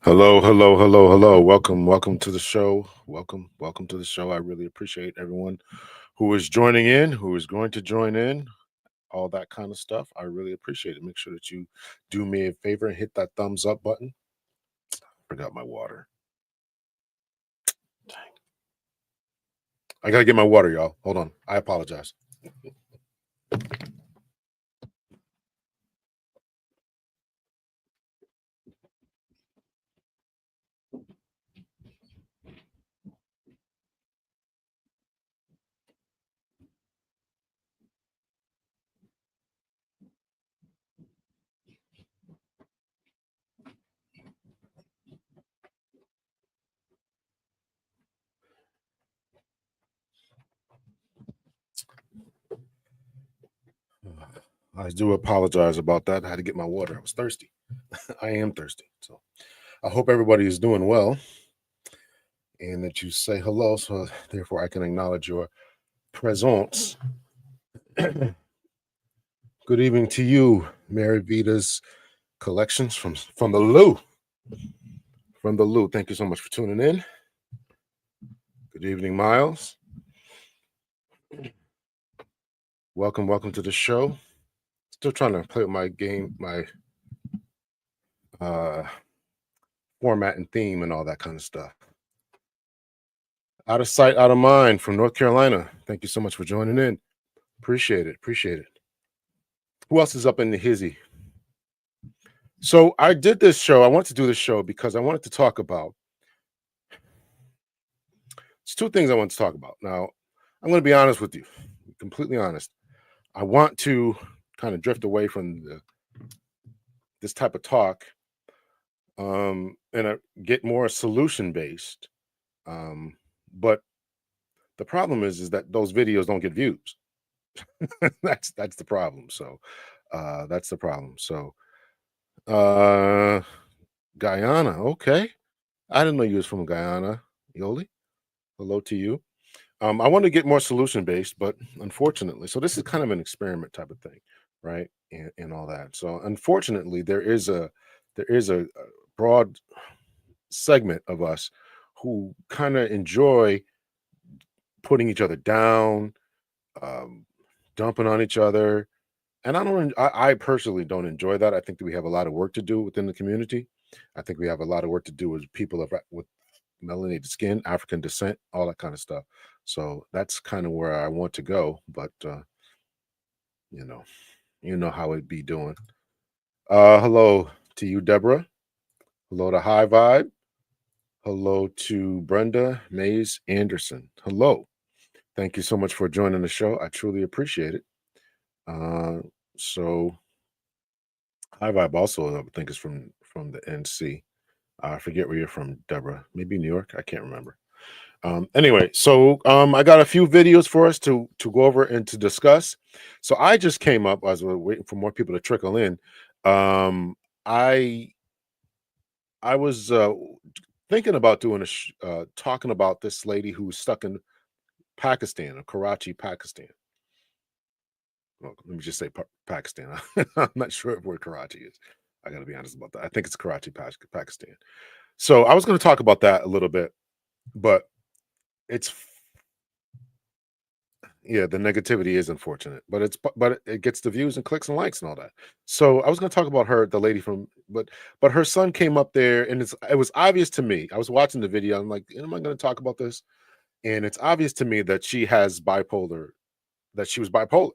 Hello, hello, hello, hello. Welcome to the show. Welcome to the show. I really appreciate everyone who is joining in, who is going to join in, all that kind of stuff. I really appreciate it. Make sure that you do me a favor and hit that thumbs up button. Forgot my water. Dang. I gotta get my water, y'all. Hold on. I apologize. I do apologize about that. I had to get my water. I was thirsty. I am thirsty. So I hope everybody is doing well and that you say hello. So therefore I can acknowledge your presence. Good evening to you, Mary Vita's collections from the Lou. From the Lou. Thank you so much for tuning in. Good evening, Miles. Welcome to the show. Still trying to play with my game, my uh format and theme and all that kind of stuff. Out of sight, out of mind from North Carolina. Thank you so much for joining in. Appreciate it. Appreciate it. Who else is up in the hizzy? So I did this show. I wanted to do this show because I wanted to talk about it's two things I want to talk about. Now, I'm going to be honest with you, completely honest. I want to kind of drift away from this type of talk and get more solution based. Um, but the problem is that those videos don't get views. That's the problem. So that's the problem. So uh, Guyana, okay. I didn't know you was from Guyana, Yoli. Hello to you. I want to get more solution based, but unfortunately, so this is kind of an experiment type of thing, right? And all that. So unfortunately, there is a broad segment of us who kind of enjoy putting each other down, um, dumping on each other, and I personally don't enjoy that. I think that we have a lot of work to do within the community. I think we have a lot of work to do with people with melanated skin, African descent, all that kind of stuff. So that's kind of where I want to go. But you know, you know how it be doing. Hello to you, Deborah. Hello to High Vibe. Hello to Brenda Mays Anderson. Hello. Thank you so much for joining the show. I truly appreciate it. Uh, so High Vibe also, I think, is from the NC. I forget where you're from, Deborah. Maybe New York. I can't remember. Anyway, so I got a few videos for us to go over and to discuss. So I just came up as we're waiting for more people to trickle in. Um, I I was thinking about doing talking about this lady who's stuck in Pakistan, or Karachi, Pakistan. Well, let me just say Pakistan. I'm not sure where Karachi is. I got to be honest about that. I think it's Karachi, Pakistan. So I was going to talk about that a little bit, but it's yeah, the negativity is unfortunate, but it gets the views and clicks and likes and all that. So I was going to talk about her, the lady from, but her son came up there, and it was obvious to me. I was watching the video. I'm like, am I going to talk about this? And it's obvious to me that she has bipolar, that she was bipolar.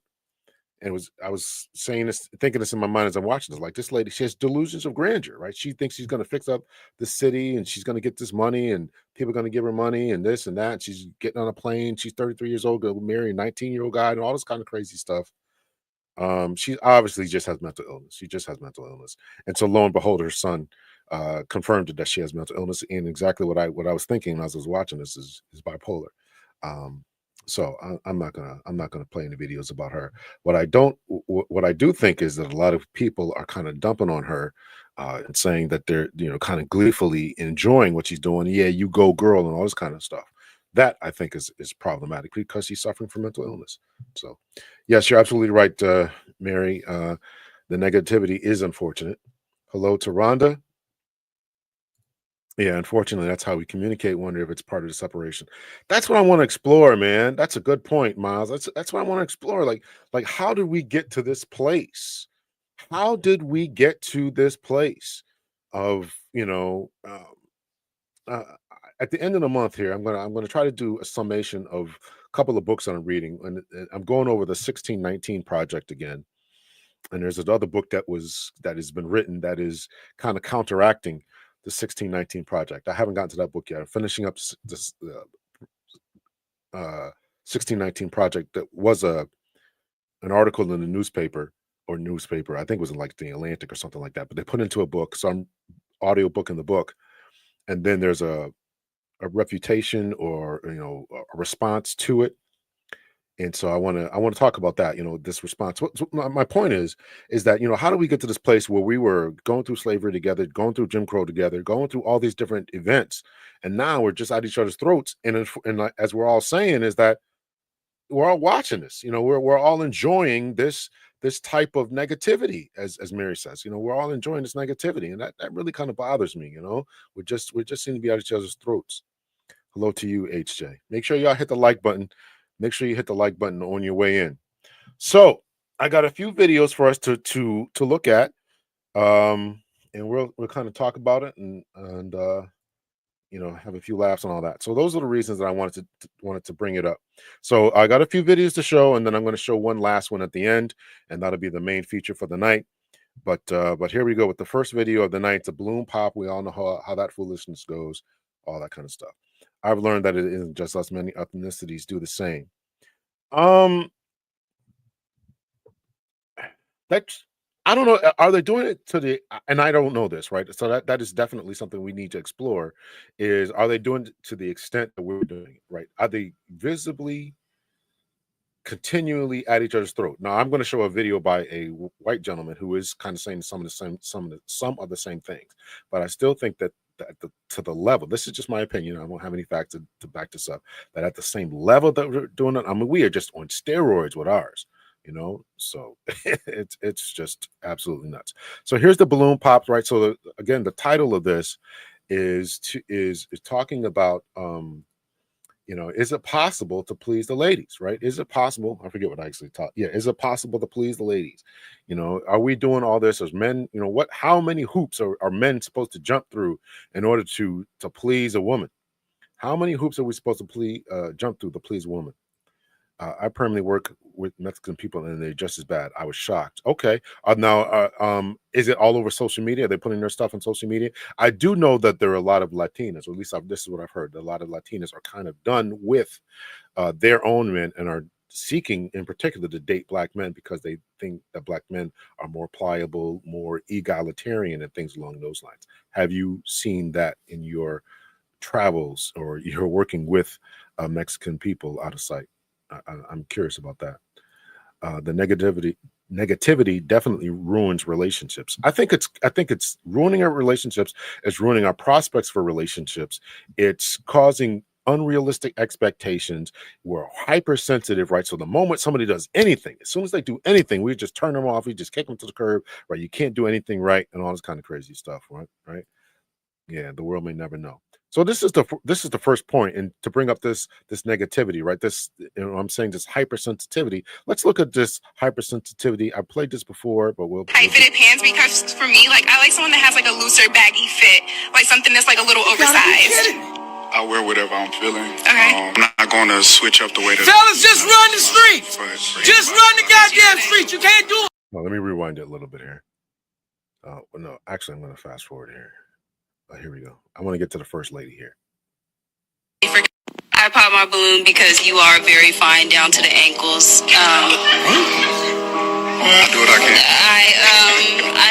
And I was saying this, thinking this in my mind as I'm watching this. Like, this lady, she has delusions of grandeur, right? She thinks she's going to fix up the city, and she's going to get this money, and people are going to give her money and this and that. And she's getting on a plane. She's 33 years old, going to marry a 19-year-old guy, and all this kind of crazy stuff. She obviously just has mental illness. She just has mental illness. And so lo and behold, her son confirmed that she has mental illness, and exactly what I was thinking as I was watching this is bipolar. Um, so I'm not gonna play any videos about her. What I do think is that a lot of people are kind of dumping on her and saying that they're kind of gleefully enjoying what she's doing. Yeah, you go girl, and all this kind of stuff. That I think is problematic because she's suffering from mental illness. So yes, you're absolutely right, Mary. The negativity is unfortunate. Hello to Rhonda. Yeah, unfortunately, that's how we communicate. Wonder if it's part of the separation. That's what I want to explore, man. That's a good point, Miles. That's what I want to explore. Like how did we get to this place? How did we get to this place of uh, at the end of the month here, I'm gonna try to do a summation of a couple of books that I'm reading, and I'm going over the 1619 project again. And there's another book that has been written that is kind of counteracting the 1619 project. I haven't gotten to that book yet. I'm finishing up this 1619 project that was an article in the newspaper. I think it was in like the Atlantic or something like that. But they put into a book, some audio book in the book, and then there's a refutation or a response to it. And so I want to talk about that, this response. So my point is that, how do we get to this place where we were going through slavery together, going through Jim Crow together, going through all these different events, and now we're just at each other's throats. And like, as we're all saying, is that we're all watching this. We're all enjoying this type of negativity, as Mary says. We're all enjoying this negativity, and that really kind of bothers me. We just seem to be at each other's throats. Hello to you, HJ. Make sure y'all hit the like button. Make sure you hit the like button on your way in. So I got a few videos for us to look at, and we'll kind of talk about it and have a few laughs and all that. So those are the reasons that I wanted to bring it up. So I got a few videos to show, and then I'm going to show one last one at the end, and that'll be the main feature for the night. But here we go with the first video of the night. It's a balloon pop. We all know how that foolishness goes, all that kind of stuff. I've learned that it isn't just us. Many ethnicities do the same. That's I don't know. Are they doing it to the? And I don't know this, right? So that is definitely something we need to explore. Is are they doing it to the extent that we're doing it, right? Are they visibly, continually at each other's throat? Now, I'm going to show a video by a white gentleman who is kind of saying some of the same things, but I still think that to the level, this is just my opinion, I won't have any facts to back this up, that at the same level that we're doing it, I mean, we are just on steroids with ours, so it's just absolutely nuts. So here's the balloon pops, right? So again, the title of this is talking about is it possible to please the ladies, right? Is it possible? I forget what I actually taught. Yeah, is it possible to please the ladies? Are we doing all this as men? How many hoops are men supposed to jump through in order to please a woman? How many hoops are we supposed to jump through to please a woman? I permanently work with Mexican people, and they're just as bad. I was shocked. Okay, now, is it all over social media? Are they putting their stuff on social media? I do know that there are a lot of Latinas, or at least this is what I've heard. A lot of Latinas are kind of done with their own men and are seeking, in particular, to date black men because they think that black men are more pliable, more egalitarian, and things along those lines. Have you seen that in your travels, or you're working with Mexican people out of sight? I'm curious about that. The negativity definitely ruins relationships. I think it's ruining our relationships. It's ruining our prospects for relationships. It's causing unrealistic expectations. We're hypersensitive, right? So the moment somebody does anything, as soon as they do anything, we just turn them off. We just kick them to the curb, right? You can't do anything right, and all this kind of crazy stuff, right? Yeah, the world may never know. So this is the first point, and to bring up this negativity, right? I'm saying this hypersensitivity. Let's look at this hypersensitivity. I played this before, but tight fitted pants, because for me, like, I like someone that has like a looser, baggy fit, like something that's like a little oversized. I wear whatever I'm feeling. Okay. I'm not going to switch up the way that. Fellas, just run the streets. Just run the goddamn streets. You can't do it. Well, let me rewind it a little bit here. No, actually, I'm going to fast forward here. Here we go. I want to get to the first lady here. I pop my balloon because you are very fine down to the ankles. I do what I can.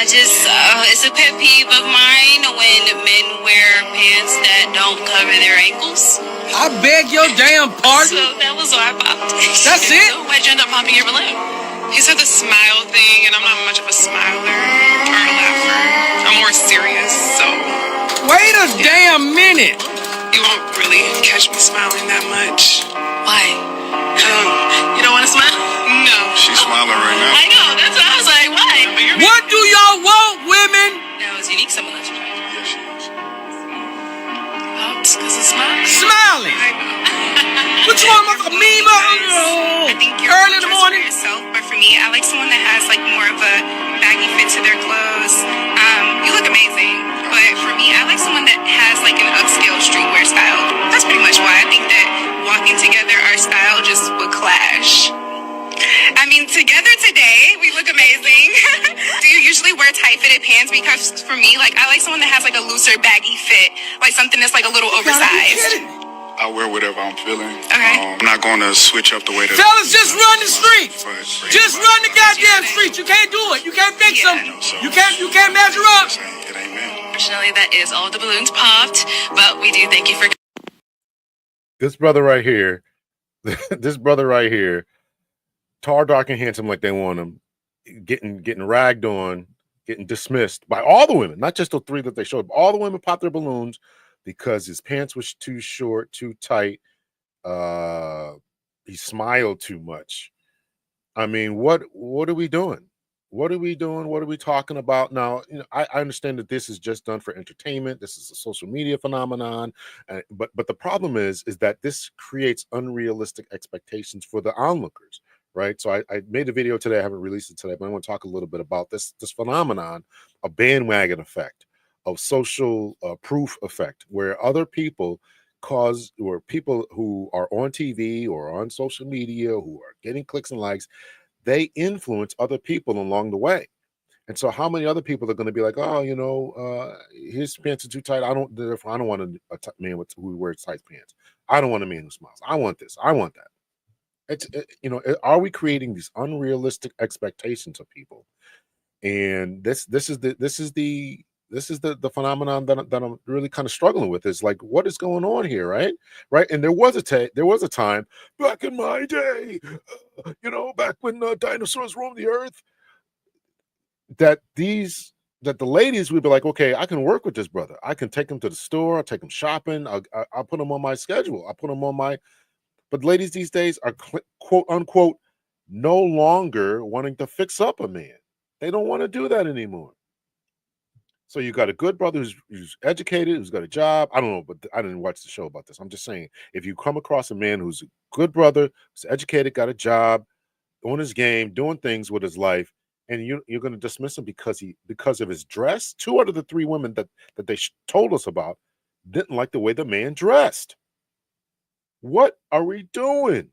It's a pet peeve of mine when men wear pants that don't cover their ankles. I beg your damn pardon. So that was why I popped. That's it? So why'd you end up popping your balloon? He said the smile thing, and I'm not much of a smiler or a laugher. I'm more serious, so. Wait a damn minute. You won't really catch me smiling that much. Why? You don't want to smile? No. She's smiling right now. I know, that's what I was like, why? What do y'all want, women? No, it's unique, some of those. Yes, she is. just like more of a baggy fit to their clothes. You look amazing. But for me, I like someone that has like an upscale streetwear style. That's pretty much why I think that walking together, our style just would clash. I mean, together today, we look amazing. Do you usually wear tight-fitted pants? Because for me, like, I like someone that has like a looser, baggy fit, like something that's like a little oversized. I wear whatever I'm feeling. Okay. I'm not going to switch up the way that. Fellas, just run the streets. Just run the goddamn streets. You can't do it. You can't fix them. You can't measure up. It ain't me. Unfortunately, that is all the balloons popped, but we do thank you for. This brother right here, tall, dark, and handsome like they want him, getting ragged on, getting dismissed by all the women, not just the three that they showed. All the women popped their balloons because his pants was too short, too tight. He smiled too much. I mean, what are we doing? What are we doing? What are we talking about now? You know, I understand that this is just done for entertainment. This is a social media phenomenon, but the problem is that this creates unrealistic expectations for the onlookers, right? So I made a video today. I haven't released it today, but I want to talk a little bit about this phenomenon, a bandwagon effect, of social proof effect, where other people or people who are on TV or on social media who are getting clicks and likes, they influence other people along the way. And so how many other people are going to be like, oh, you know, his pants are too tight. I don't want a man who wears tight pants. I don't want a man who smiles. I want this. I want that. You know, are we creating these unrealistic expectations of people? And this is the phenomenon that I'm really kind of struggling with. Is like, what is going on here, right? And there was a time back in my day, you know, back when dinosaurs roamed the earth, that the ladies would be like, okay, I can work with this brother. I can take him to the store. I'll take him shopping. I'll put him on my schedule. I'll put him on my. But ladies these days are quote unquote no longer wanting to fix up a man. They don't want to do that anymore. So you got a good brother who's educated, who's got a job. I don't know, but I didn't watch the show about this. I'm just saying, if you come across a man who's a good brother, who's educated, got a job, on his game, doing things with his life, and you're going to dismiss him because of his dress. 2 out of the 3 women that they told us about didn't like the way the man dressed. What are we doing?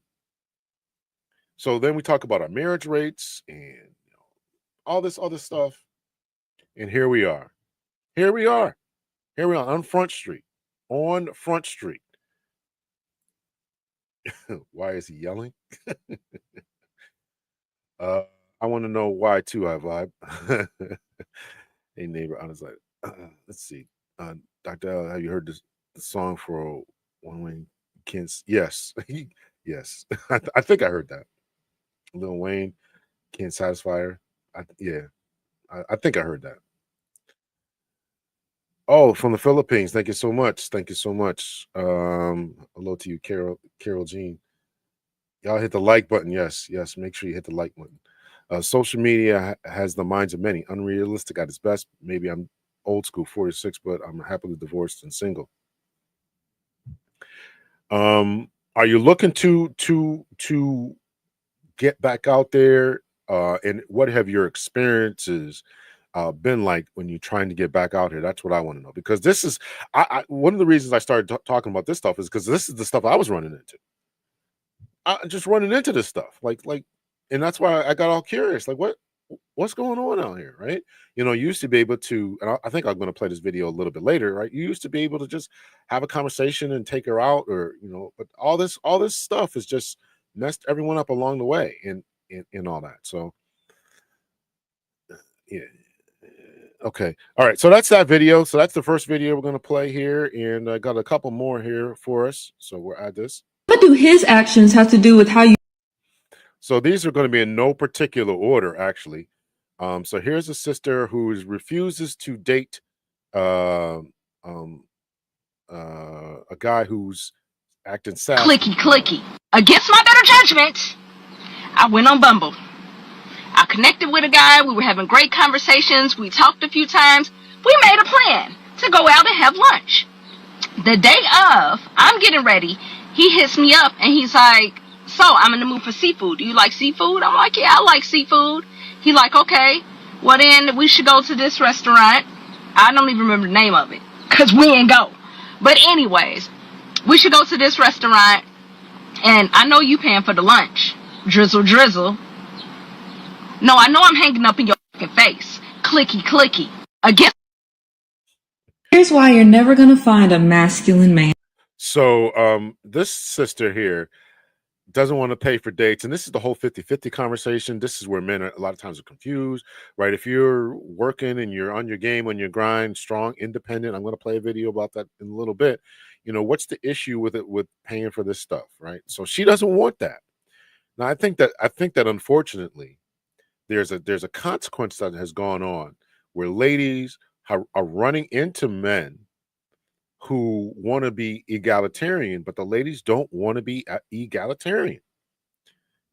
So then we talk about our marriage rates and all this other stuff, and here we are. Here we are on Front Street. Why is he yelling? I want to know why too, I vibe. Hey neighbor, I was like, let's see. Dr. L, have you heard the song for One Wayne Kent's? Yes. Yes. I think I heard that. Lil Wayne Can't Satisfy Her. I think I heard that. Oh, from the Philippines. Thank you so much. Hello to you, Carol Jean. Y'all hit the like button. Yes. Make sure you hit the like button. Social media has the minds of many. Unrealistic at its best. Maybe I'm old school, 46, but I'm happily divorced and single. Are you looking to get back out there? And what have your experiences been like when you're trying to get back out here? That's what I want to know, because this is one of the reasons I started talking about this stuff is because this is the stuff I was running into. Just running into this stuff, like, and that's why I got all curious, like what's going on out here, right? You used to be able to, and I think I'm going to play this video a little bit later, right? You used to be able to just have a conversation and take her out, or but all this stuff has just messed everyone up along the way, and all that. So yeah. Okay. All right. So that's that video. So that's the first video we're going to play here. And I got a couple more here for us. So we'll add this. What do his actions have to do with how you? So these are going to be in no particular order, actually. So here's a sister who refuses to date a guy who's acting sad. Clicky. Against my better judgment, I went on Bumble. I connected with a guy. We were having great conversations. We talked a few times. We made a plan to go out and have lunch. The day of, I'm getting ready. He hits me up and he's like, so I'm in the mood for seafood. Do you like seafood? I'm like, yeah, I like seafood. He like, okay, well then we should go to this restaurant. I don't even remember the name of it because we ain't go. But anyways, we should go to this restaurant, and I know you paying for the lunch. Drizzle, drizzle. No, I know I'm hanging up in your fucking face. Clicky, clicky. Again. Here's why you're never gonna find a masculine man. So this sister here doesn't want to pay for dates, and this is the whole 50-50 conversation. This is where men are, a lot of times are confused, right? If you're working and you're on your game, on your grind, strong, independent, I'm going to play a video about that in a little bit. What's the issue with it, with paying for this stuff, right? So she doesn't want that. Now I think that unfortunately there's a consequence that has gone on where ladies are running into men who want to be egalitarian, but the ladies don't want to be egalitarian.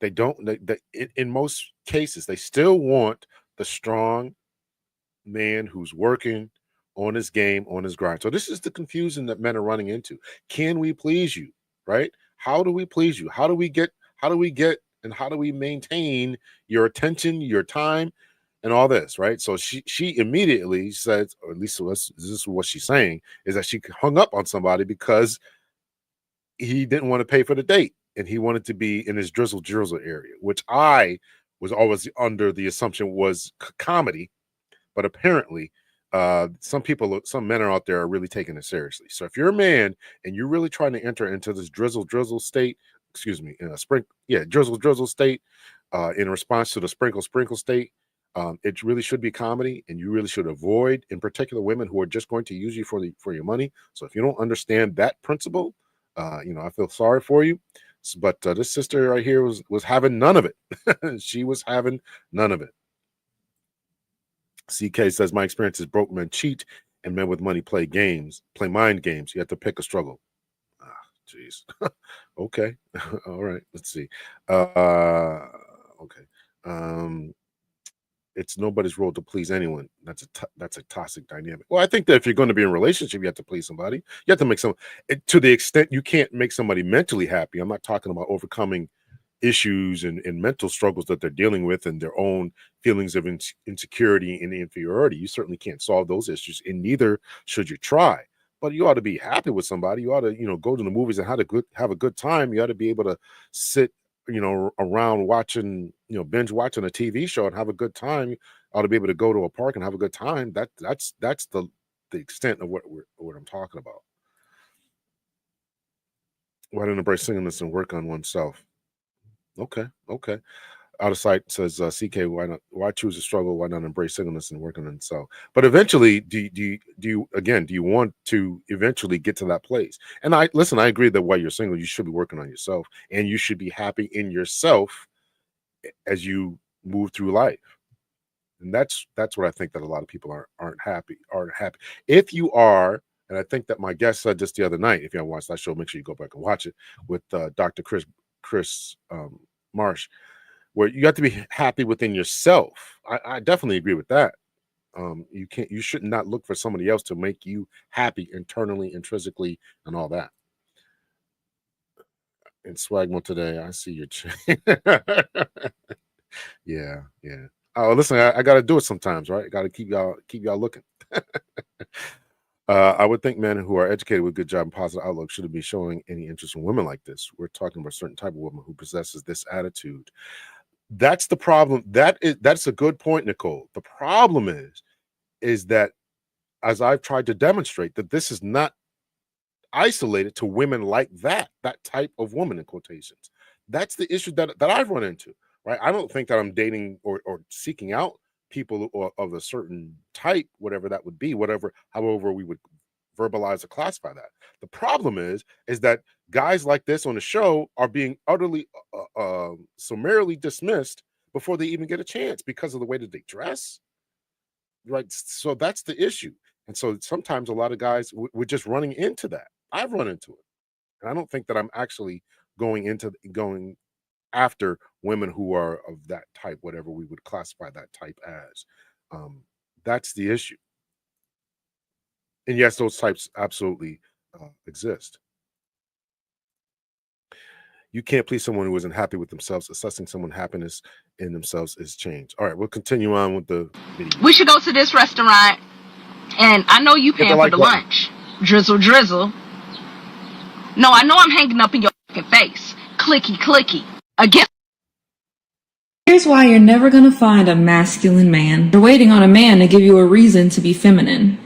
They don't. In most cases, they still want the strong man who's working on his game, on his grind. So this is the confusion that men are running into. Can we please you? Right? How do we please you? How do we get? And how do we maintain your attention, your time, and all this? Right? So she immediately says, or at least this is what she's saying, is that she hung up on somebody because he didn't want to pay for the date and he wanted to be in his drizzle area, which I was always under the assumption was comedy, but apparently some men are out there are really taking it seriously. So if you're a man and you're really trying to enter into this drizzle state, drizzle state, in response to the sprinkle state, it really should be comedy, and you really should avoid, in particular, women who are just going to use you for your money. So if you don't understand that principle, I feel sorry for you. But this sister right here was having none of it. She was having none of it. CK says, my experience is broke men cheat and men with money play mind games. You have to pick a struggle. Jeez. Okay. All right. Let's see. Okay. It's nobody's role to please anyone. That's a toxic dynamic. Well, I think that if you're going to be in a relationship, you have to please somebody. You have to make to the extent you can't make somebody mentally happy. I'm not talking about overcoming issues and mental struggles that they're dealing with and their own feelings of insecurity and inferiority. You certainly can't solve those issues, and neither should you try. But you ought to be happy with somebody. You ought to, go to the movies and have a good time. You ought to be able to sit, around watching, binge watching a TV show and have a good time. You ought to be able to go to a park and have a good time. That's the extent of what I'm talking about. Why don't embrace singleness and work on oneself? Okay. Out of sight says CK. Why choose a struggle? Why not embrace singleness and work on himself? But eventually, do you want to eventually get to that place? And I agree that while you're single, you should be working on yourself, and you should be happy in yourself as you move through life. And that's what I think that a lot of people aren't happy. If you are, and I think that my guest said just the other night. If you haven't watched that show, make sure you go back and watch it with Dr. Chris Marsh, where you have to be happy within yourself. I definitely agree with that. You should not look for somebody else to make you happy internally, intrinsically, and all that. In Swagmo today, I see your yeah. Oh, listen, I got to do it sometimes, right? I got to keep y'all looking. I would think men who are educated with good job and positive outlook shouldn't be showing any interest in women like this. We're talking about a certain type of woman who possesses this attitude. That's the problem. That's a good point, Nicole. The problem is that, as I've tried to demonstrate, that this is not isolated to women like that type of woman, in quotations. That's the issue that I've run into, right? I don't think that I'm dating or seeking out people of a certain type, whatever that would be, however we would verbalize or classify that. The problem is that guys like this on the show are being utterly summarily dismissed before they even get a chance because of the way that they dress, right? So that's the issue. And so sometimes a lot of guys, we're just running into that. I've run into it, and I don't think that I'm actually going after women who are of that type, whatever we would classify that type as. That's the issue. And yes, those types absolutely exist. You can't please someone who isn't happy with themselves. Assessing someone's happiness in themselves is change. All right, we'll continue on with the video. We should go to this restaurant, and I know you paying for the lunch. Drizzle, drizzle. No, I know I'm hanging up in your fucking face. Clicky, clicky. Again. Here's why you're never gonna find a masculine man. You're waiting on a man to give you a reason to be feminine.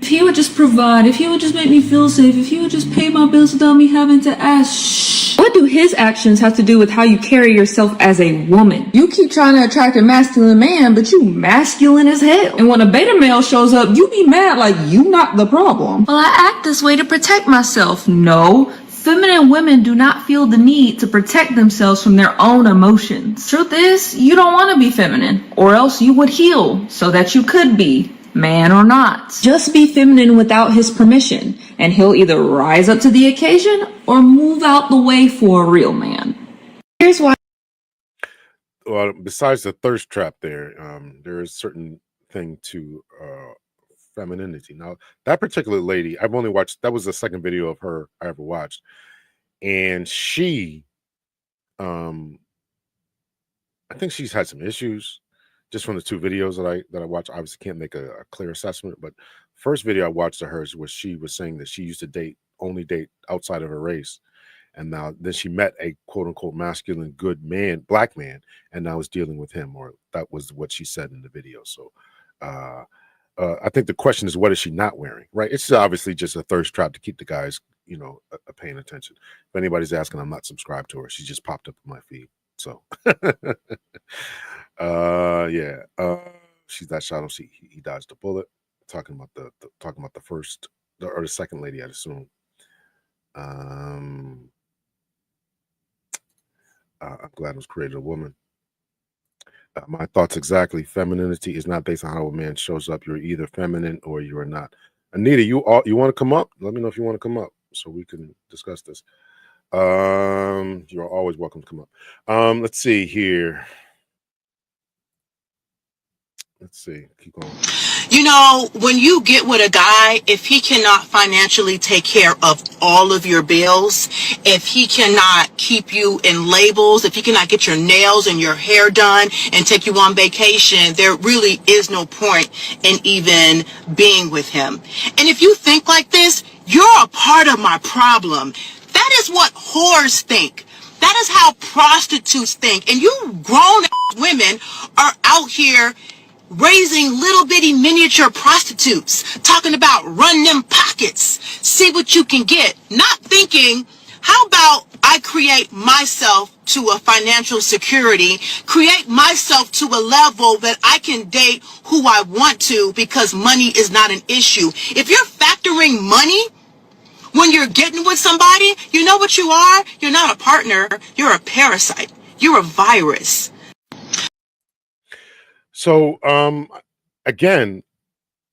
If he would just provide, if he would just make me feel safe, if he would just pay my bills without me having to ask, shh. What do his actions have to do with how you carry yourself as a woman? You keep trying to attract a masculine man, but you masculine as hell. And when a beta male shows up, you be mad like you not the problem. Well, I act this way to protect myself. No. Feminine women do not feel the need to protect themselves from their own emotions. Truth is, you don't want to be feminine, or else you would heal so that you could be, man or not. Just be feminine without his permission, and he'll either rise up to the occasion or move out the way for a real man. Here's why. Well, besides the thirst trap there is certain thing to femininity. Now, that particular lady, I've only watched, that was the second video of her I ever watched. And she, I think she's had some issues just from the two videos that I watched. I obviously can't make a clear assessment, but first video I watched of hers was she was saying that she used to only date outside of her race. And now then she met a quote unquote masculine, good man, black man, and now is dealing with him, or that was what she said in the video. So, I think the question is, what is she not wearing? Right? It's obviously just a thirst trap to keep the guys, paying attention. If anybody's asking, I'm not subscribed to her. She just popped up in my feed. So, yeah. She's that shot him. He dodged the bullet. Talking about the first or the second lady, I'd assume. I'm glad it was created a woman. My thoughts exactly. Femininity is not based on how a man shows up. You're either feminine or you are not. Anita, you want to come up? Let me know if you want to come up so we can discuss this. You're always welcome to come up. Let's see here. Let's see. Keep going. You know, when you get with a guy, if he cannot financially take care of all of your bills, if he cannot keep you in labels, if he cannot get your nails and your hair done and take you on vacation, there really is no point in even being with him. And if you think like this, you're a part of my problem. That is what whores think. That is how prostitutes think. And you grown women are out here raising little bitty miniature prostitutes, talking about run them pockets, see what you can get, not thinking, how about I create myself to a financial security, create myself to a level that I can date who I want to because money is not an issue. If you're factoring money when you're getting with somebody, you know what you are? You're not a partner, you're a parasite, you're a virus. So, again,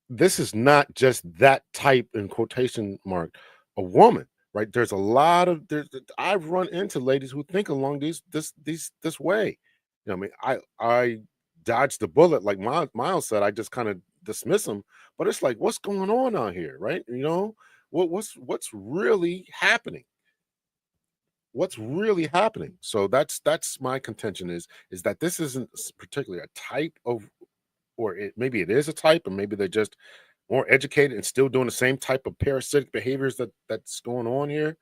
this is not just that type, in quotation mark, a woman, right? There's a lot of I've run into ladies who think along this way. I mean, I dodged the bullet, like Miles said. I just kind of dismiss them, but it's like, what's going on out here, right? What's really happening? What's really happening? So that's my contention is that this isn't particularly a type of, or maybe it is a type, or maybe they're just more educated and still doing the same type of parasitic behaviors that's going on here.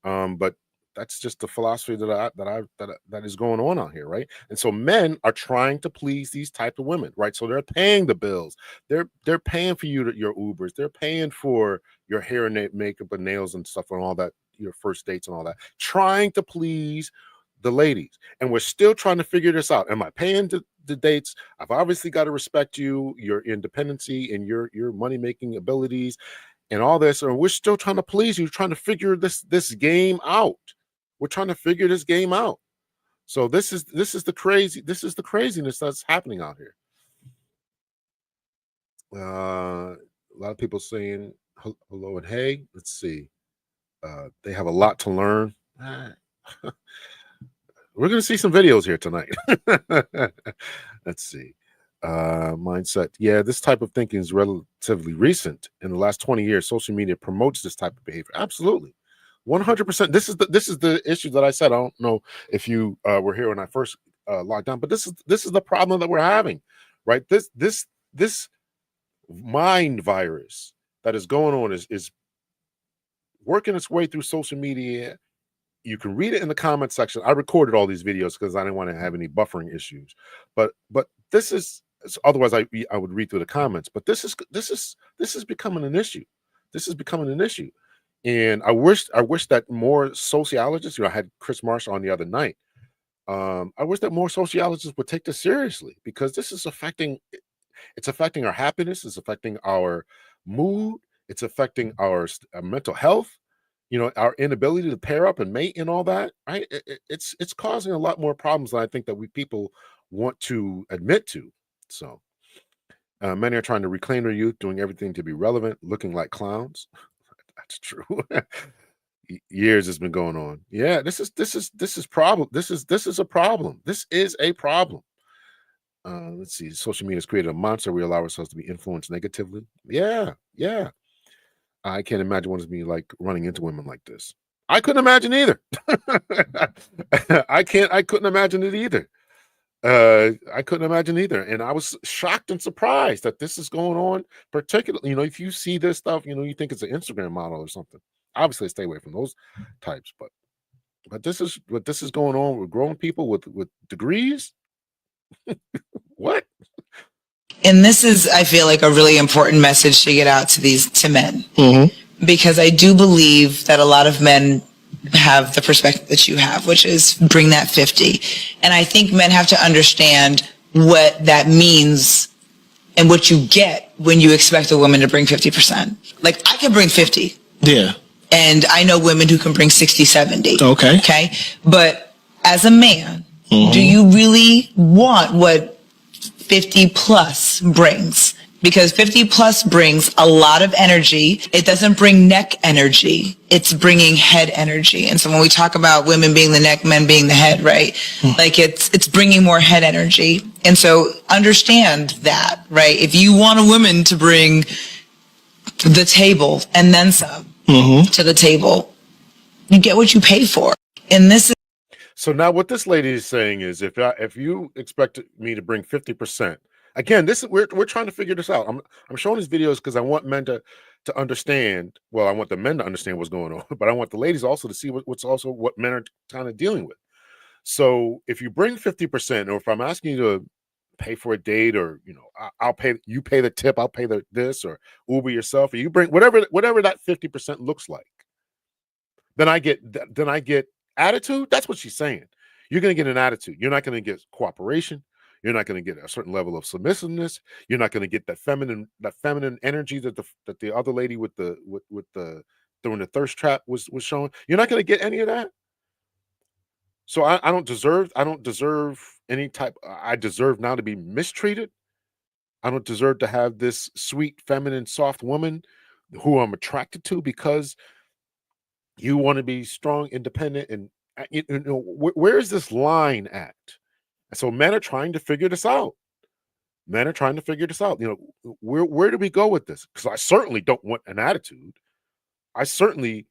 But that's just the philosophy that is going on out here, right? And so men are trying to please these type of women, right? So they're paying the bills, they're paying for your Ubers, they're paying for your hair and makeup and nails and stuff and all that, your first dates and all that, trying to please the ladies. And we're still trying to figure this out. Am I paying the dates? I've obviously got to respect your independency and your money-making abilities and all this. And we're still trying to please you, trying to figure this game out. We're trying to figure this game out. So this is the craziness that's happening out here. A lot of people saying hello and hey. Let's see. They have a lot to learn. We're going to see some videos here tonight. Let's see. Mindset. Yeah, this type of thinking is relatively recent. In the last 20 years, social media promotes this type of behavior. Absolutely. 100%. This is the issue that I said. I don't know if you were here when I first locked down, but this is the problem that we're having, right? This mind virus that is going on is working its way through social media. You can read it in the comment section. I recorded all these videos because I didn't want to have any buffering issues. But this is otherwise I would read through the comments. But this is becoming an issue. This is becoming an issue. And I wish that more sociologists, I had Chris Marshall on the other night. I wish that more sociologists would take this seriously, because this is affecting our happiness, it's affecting our mood, it's affecting our mental health, our inability to pair up and mate and all that, right? It's causing a lot more problems than I think that we people want to admit to. So many are trying to reclaim their youth, doing everything to be relevant, looking like clowns. That's true. Years has been going on. Yeah, this is problem. This is a problem. This is a problem. Let's see. Social media has created a monster. We allow ourselves to be influenced negatively. Yeah. I can't imagine what it's being like running into women like this. I couldn't imagine either. I couldn't imagine it either. I couldn't imagine either. And I was shocked and surprised that this is going on. Particularly, if you see this stuff, you think it's an Instagram model or something. Obviously, stay away from those types. But this is going on with grown people with degrees. What? And this is, I feel like, a really important message to get out to men. Mm-hmm. Because I do believe that a lot of men have the perspective that you have, which is bring that 50. And I think men have to understand what that means and what you get when you expect a woman to bring 50%. Like, I can bring 50. Yeah. And I know women who can bring 60, 70. Okay. But as a man, do you really want what 50 plus brings? Because 50 plus brings a lot of energy. It doesn't bring neck energy. It's bringing head energy. And so when we talk about women being the neck, men being the head, right? Like it's bringing more head energy. And so understand that, right? If you want a woman to bring the table and then some to the table, you get what you pay for. And this is. So now what this lady is saying is, if you expect me to bring 50%, again, we're trying to figure this out. I'm showing these videos because I want men to understand. Well, I want the men to understand what's going on, but I want the ladies also to see what men are kind of dealing with. So if you bring 50%, or if I'm asking you to pay for a date, or I'll pay, you pay the tip, I'll pay this, or Uber yourself, or you bring whatever that 50% looks like, then I get attitude. That's what she's saying. You're going to get an attitude. You're not going to get cooperation. You're not going to get a certain level of submissiveness. You're not going to get that feminine energy that the other lady with the during the thirst trap was showing. You're not going to get any of that. So I don't deserve any type. I deserve now to be mistreated. I don't deserve to have this sweet, feminine, soft woman who I'm attracted to because you want to be strong, independent, and where is this line at? So men are trying to figure this out. Men are trying to figure this out. Where do we go with this? Because I certainly don't want an attitude. I certainly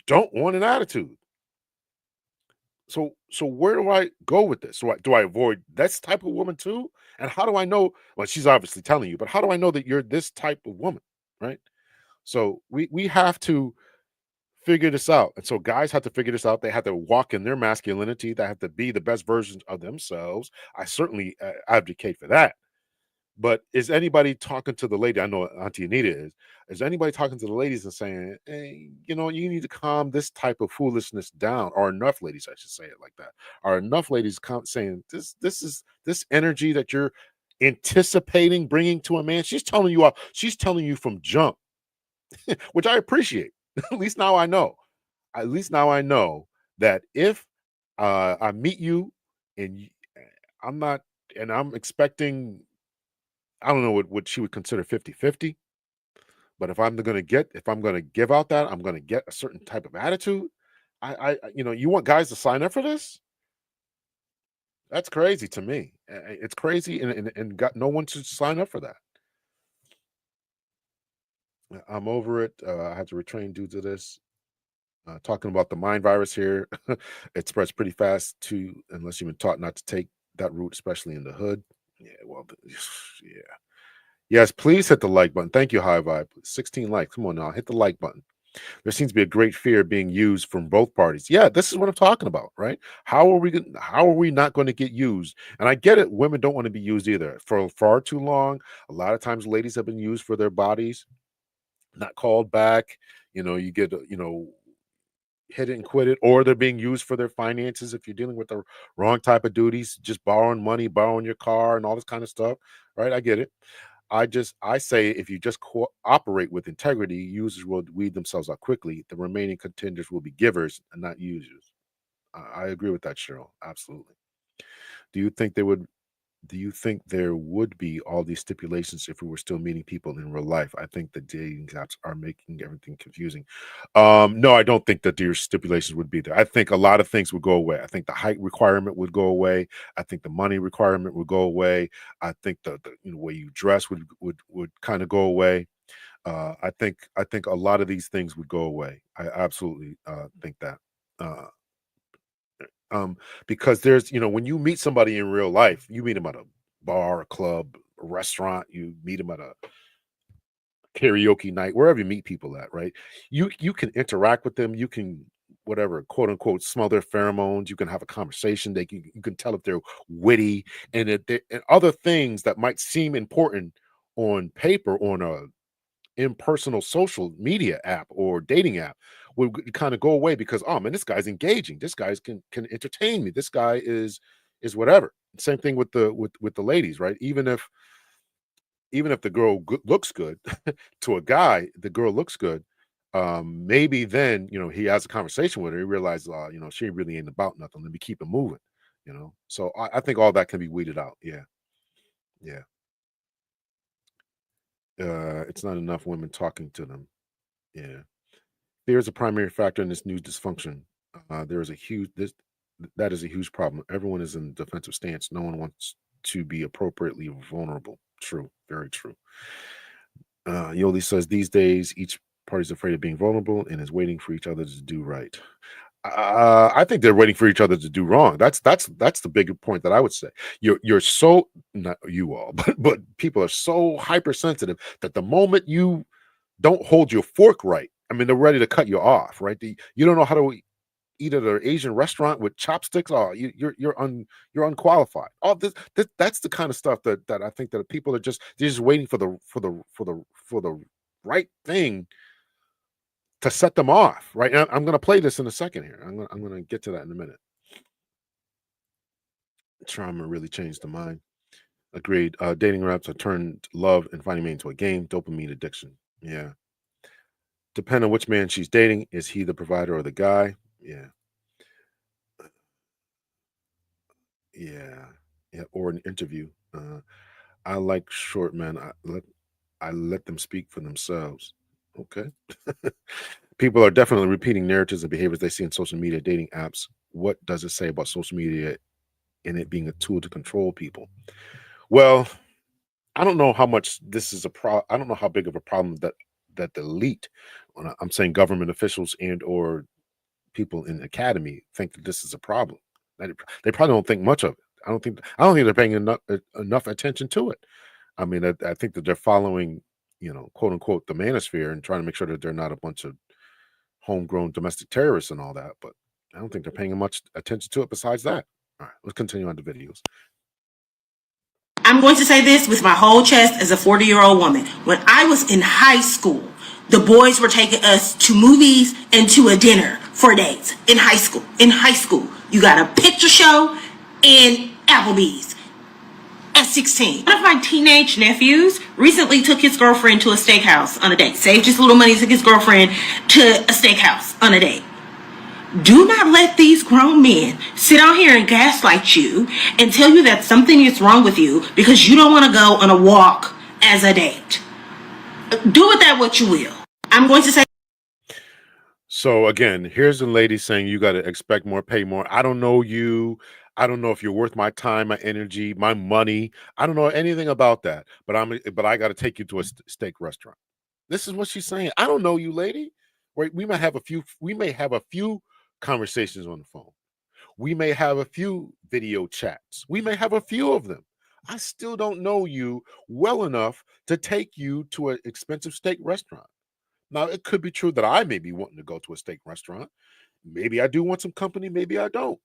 don't want an attitude. So where do I go with this? Do I avoid this type of woman too? And how do I know? Well, she's obviously telling you, but how do I know that you're this type of woman, right? So we have to figure this out. And so guys have to figure this out. They have to walk in their masculinity. They have to be the best versions of themselves. I certainly advocate for that. But is anybody talking to the lady? I know Auntie Anita is. Is anybody talking to the ladies and saying, hey, you need to calm this type of foolishness down? Or enough ladies, I should say it like that. Are enough ladies saying this energy that you're anticipating bringing to a man? She's telling you from jump, which I appreciate. At least now I know. At least now I know that if I meet you and I'm expecting, I don't know what she would consider 50-50, but if I'm going to give out that, I'm going to get a certain type of attitude. You want guys to sign up for this? That's crazy to me. It's crazy, and no one should sign up for that. I'm over it. I have to retrain due to this. Talking about the mind virus here, it spreads pretty fast too, unless you've been taught not to take that route, especially in the hood. Yeah, well, yeah. Yes, please hit the like button. Thank you, High Vibe. 16 likes. Come on now, hit the like button. There seems to be a great fear being used from both parties. Yeah, this is what I'm talking about, right? How are we not going to get used? And I get it, women don't want to be used either. For far too long, a lot of times ladies have been used for their bodies, not called back. You get, hit it and quit it, or they're being used for their finances if you're dealing with the wrong type of duties, just borrowing money, borrowing your car and all this kind of stuff, right? I get it. I say if you just cooperate with integrity, users will weed themselves out quickly. The remaining contenders will be givers and not users. I agree with that, Cheryl. Absolutely. Do you think there would be all these stipulations if we were still meeting people in real life? I think the dating apps are making everything confusing. No, I don't think that there's stipulations would be there. I think a lot of things would go away. I think the height requirement would go away. I think the money requirement would go away. I think the way you dress would kind of go away. I think a lot of these things would go away. I absolutely think that. Uh, because there's, when you meet somebody in real life, you meet them at a bar, a club, a restaurant, you meet them at a karaoke night, wherever you meet people at, right? You can interact with them, you can whatever, quote unquote, smell their pheromones, you can have a conversation, you can tell if they're witty, and other things that might seem important on paper on a impersonal social media app or dating app would kind of go away because, oh man, this guy's engaging, this guy's can entertain me, this guy is whatever. Same thing with the ladies, right? Even if the girl looks good to a guy, the girl looks good, maybe then he has a conversation with her, he realizes she really ain't about nothing, let me keep it moving. So I think all that can be weeded out. Yeah. Yeah. It's not enough women talking to them. Yeah. There's a primary factor in this new dysfunction. There is a huge this that is a huge problem. Everyone is in defensive stance. No one wants to be appropriately vulnerable. True, very true. Yoli says these days each party's afraid of being vulnerable and is waiting for each other to do right. I think they're waiting for each other to do wrong. That's the bigger point that I would say. You're so, not you all, but people are so hypersensitive that the moment you don't hold your fork right, I mean, they're ready to cut you off, right? You don't know how to eat at an Asian restaurant with chopsticks. Oh, you're unqualified. All that's the kind of stuff that I think that people are they're just waiting for the right thing to set them off, right? And I'm going to play this in a second here. I'm going to get to that in a minute. Trauma really changed the mind. Agreed. Dating apps have turned love and finding meaning into a game. Dopamine addiction. Yeah. Depending on which man she's dating, is he the provider or the guy? Yeah. Yeah. Yeah. Or an interview. I like short men. I let them speak for themselves. Okay. People are definitely repeating narratives and behaviors they see in social media, dating apps. What does it say about social media and it being a tool to control people? Well, I don't know how much this is I don't know how big of a problem that the elite, when I'm saying government officials and or people in the academy, think that this is a problem. They probably don't think much of it. I don't think they're paying enough attention to it. I mean, I think that they're following, quote unquote, the manosphere and trying to make sure that they're not a bunch of homegrown domestic terrorists and all that. But I don't think they're paying much attention to it besides that. All right, let's continue on the videos. I'm going to say this with my whole chest as a 40-year-old woman. When I was in high school, the boys were taking us to movies and to a dinner for dates. In high school. You got a picture show and Applebee's. At 16. One of my teenage nephews recently took his girlfriend to a steakhouse on a date. Saved his little money, took his girlfriend to a steakhouse on a date. Do not let these grown men sit out here and gaslight you and tell you that something is wrong with you because you don't want to go on a walk as a date. Do with that what you will. I'm going to say. So again, here's the lady saying you got to expect more, pay more. I don't know you. I don't know if you're worth my time, my energy, my money. I don't know anything about that. But I got to take you to a steak restaurant. This is what she's saying. I don't know you, lady. right? We may have a few conversations on the phone. We may have a few video chats. We may have a few of them. I still don't know you well enough to take you to an expensive steak restaurant. Now, it could be true that I may be wanting to go to a steak restaurant. Maybe I do want some company, maybe I don't.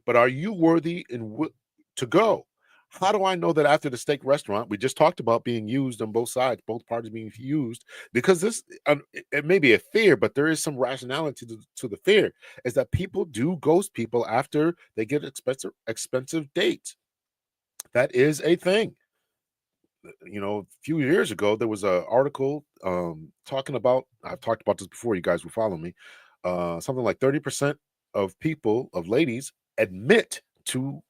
But are you worthy to go? How do I know that after the steak restaurant, we just talked about being used on both sides, both parties being used, because it may be a fear, but there is some rationality to the fear, is that people do ghost people after they get expensive dates. That is a thing. A few years ago, there was an article talking about, I've talked about this before, you guys will follow me, something like 30% of ladies admit to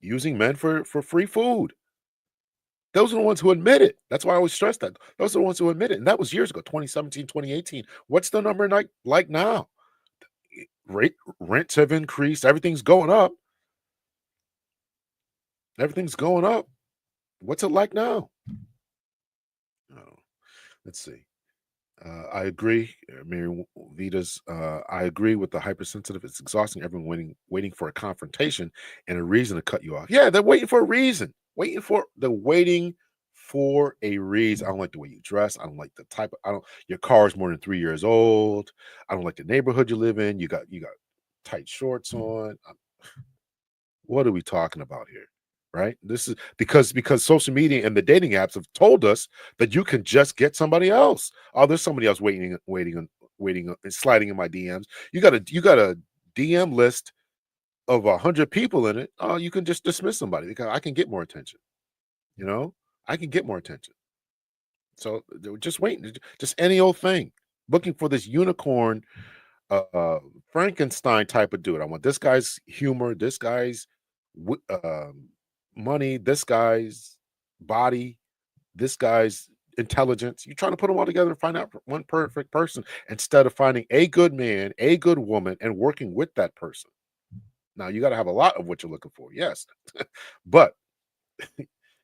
using men for free food. Those are the ones who admit it. That's why I always stress that. Those are the ones who admit it. And that was years ago, 2017, 2018. What's the number like now? Rents have increased. Everything's going up. Everything's going up. What's it like now? Oh, let's see. I agree, Mary Vitas. I agree with the hypersensitive. It's exhausting. Everyone waiting for a confrontation and a reason to cut you off. Yeah, they're waiting for a reason. Waiting for a reason. I don't like the way you dress. I don't like the type of. I don't. Your car is more than 3 years old. I don't like the neighborhood you live in. You got tight shorts on. What are we talking about here? Right? This is because social media and the dating apps have told us that you can just get somebody else. Oh, there's somebody else waiting, sliding in my DMs. You got a DM list of 100 people in it. Oh, you can just dismiss somebody because I can get more attention. I can get more attention. So they were just waiting, just any old thing, looking for this unicorn, Frankenstein type of dude. I want this guy's humor, this guy's money, this guy's body, this guy's intelligence. You're trying to put them all together and find out one perfect person instead of finding a good man, a good woman, and working with that person. Now, you got to have a lot of what you're looking for, yes, but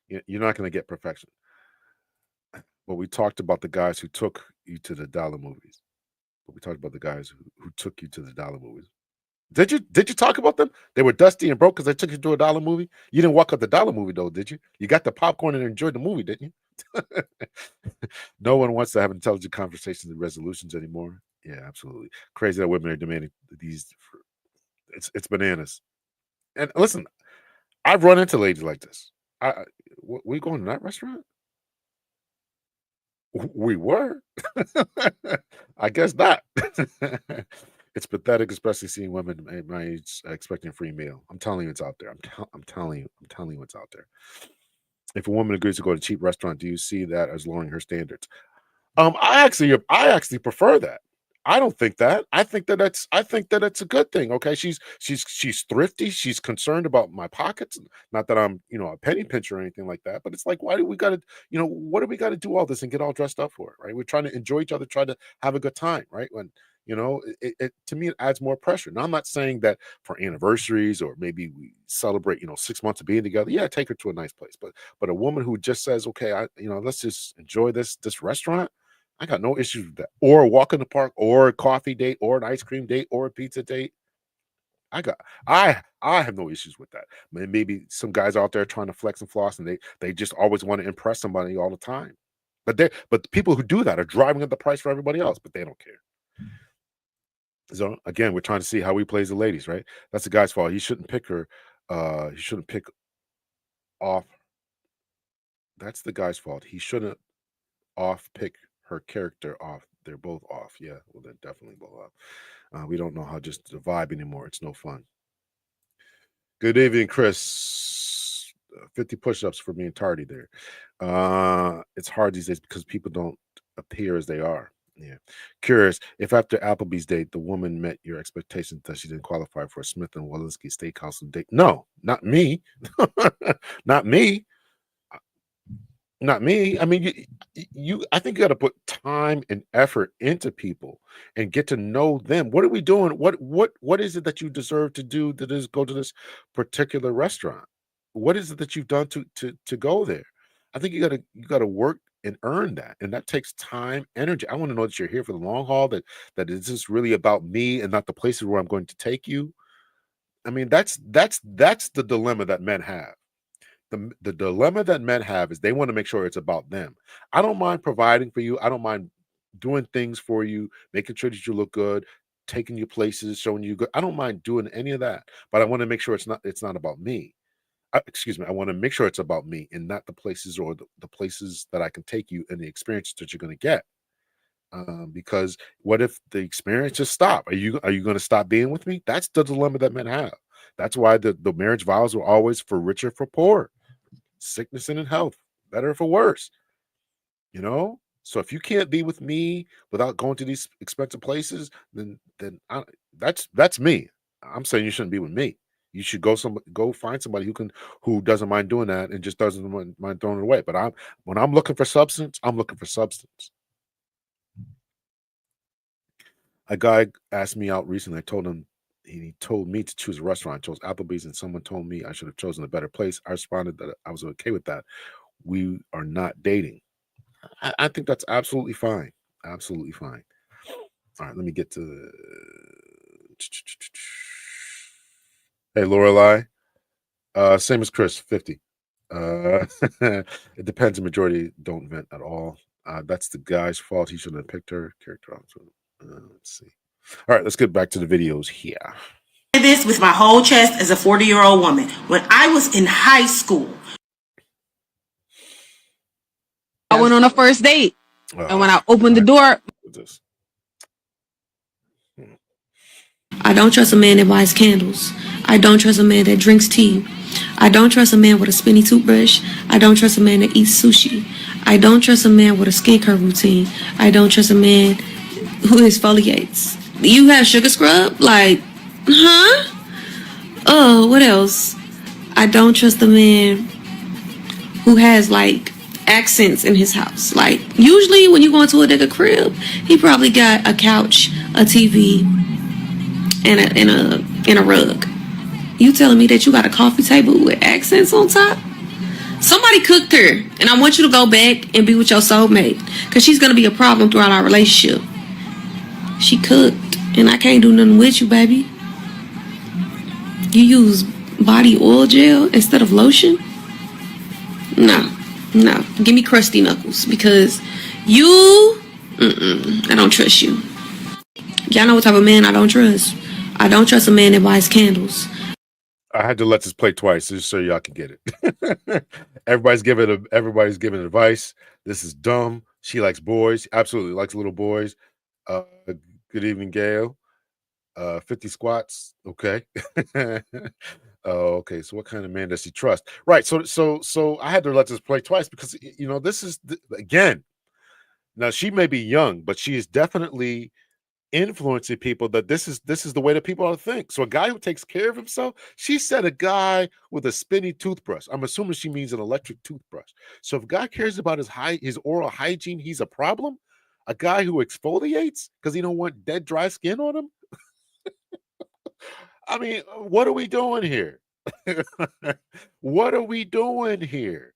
you're not going to get perfection. But we talked about the guys who took you to the dollar movies. But we talked about the guys who took you to the dollar movies. Did you talk about them? They were dusty and broke because they took you to a dollar movie. You didn't walk up the dollar movie though, did you? You got the popcorn and enjoyed the movie, didn't you? No one wants to have intelligent conversations and resolutions anymore. Yeah, absolutely. Crazy that women are demanding these. It's bananas. And listen, I've run into ladies like this. We going to that restaurant? We were. I guess not. It's pathetic, especially seeing women my age expecting a free meal. I'm telling you, it's out there. I'm telling you, it's out there. If a woman agrees to go to a cheap restaurant, do you see that as lowering her standards? I actually prefer that. I don't think that. I think that it's a good thing. Okay, she's thrifty. She's concerned about my pockets. Not that I'm a penny pincher or anything like that. But it's like, why do we got to what do we got to do all this and get all dressed up for it? Right? We're trying to enjoy each other, try to have a good time. Right? When it to me it adds more pressure. Now I'm not saying that for anniversaries or maybe we celebrate 6 months of being together. Yeah, take her to a nice place. But a woman who just says, okay, let's just enjoy this restaurant. I got no issues with that. Or a walk in the park, or a coffee date, or an ice cream date, or a pizza date. I have no issues with that. Maybe some guys out there trying to flex and floss, and they just always want to impress somebody all the time. But the people who do that are driving up the price for everybody else, but they don't care. So again, we're trying to see how he plays the ladies, right? That's the guy's fault. He shouldn't pick her. He shouldn't pick off. That's the guy's fault. He shouldn't pick her character off. They're both off. Yeah, well, they're definitely both off. We don't know how just to vibe anymore. It's no fun. Good evening, Chris. 50 push-ups for being tardy there. It's hard these days because people don't appear as they are. Yeah. Curious if after Applebee's date, the woman met your expectations that she didn't qualify for a Smith and Walensky Steakhouse date. No, not me. Not me. Not me. I mean, I think you got to put time and effort into people and get to know them. What are we doing? What is it that you deserve to do to go to this particular restaurant? What is it that you've done to go there? I think you got to work and earn that. And that takes time, energy. I want to know that you're here for the long haul, that is this really about me and not the places where I'm going to take you. I mean, that's the dilemma that men have. The dilemma that men have is they want to make sure it's about them. I don't mind providing for you. I don't mind doing things for you, making sure that you look good, taking you places, showing you good. I don't mind doing any of that, but I want to make sure it's not about me. Excuse me. I want to make sure it's about me and not the places or the places that I can take you and the experiences that you're going to get. Because what if the experience just stop? Are you going to stop being with me? That's the dilemma that men have. That's why the marriage vows were always for richer, for poor, sickness and in health, better for worse. You know. So if you can't be with me without going to these expensive places, then that's me. I'm saying you shouldn't be with me. You should go find somebody who doesn't mind doing that and just doesn't mind throwing it away. But when I'm looking for substance, I'm looking for substance. A guy asked me out recently. He told me to choose a restaurant. I chose Applebee's, and someone told me I should have chosen a better place. I responded that I was okay with that. We are not dating. I think that's absolutely fine. Absolutely fine. All right, let me get to. Hey, Lorelai. Same as Chris, 50. It depends. The majority don't vent at all. That's the guy's fault. He shouldn't have picked her character. Let's see. All right, let's get back to the videos here. This with my whole chest as a 40-year-old woman. When I was in high school, I went on a first date, and when I opened the door, I don't trust a man that buys candles. I don't trust a man that drinks tea. I don't trust a man with a spinny toothbrush. I don't trust a man that eats sushi. I don't trust a man with a skincare routine. I don't trust a man who exfoliates. You have sugar scrub? Like, huh? Oh, what else? I don't trust a man who has like accents in his house. Like, usually when you go into a nigga crib, he probably got a couch, a TV, and a rug. You telling me that you got a coffee table with accents on top? Somebody cooked her, and I want you to go back and be with your soulmate, because she's going to be a problem throughout our relationship. She cooked, and I can't do nothing with you, baby. You use body oil gel instead of lotion? No. Give me crusty knuckles, because I don't trust you. Y'all know what type of man I don't trust. I don't trust a man that buys candles. I had to let this play twice just so y'all can get it. Everybody's giving advice. This is dumb. She likes boys. Absolutely likes little boys. Good evening, Gail. 50 squats. Okay. Oh, okay. So what kind of man does she trust? Right. So I had to let this play twice because this is again. Now she may be young, but she is definitely influencing people that this is the way that people ought to think. So a guy who takes care of himself, she said a guy with a spinny toothbrush. I'm assuming she means an electric toothbrush. So if a guy cares about his oral hygiene, he's a problem. A guy who exfoliates because he don't want dead dry skin on him. I mean, what are we doing here? What are we doing here?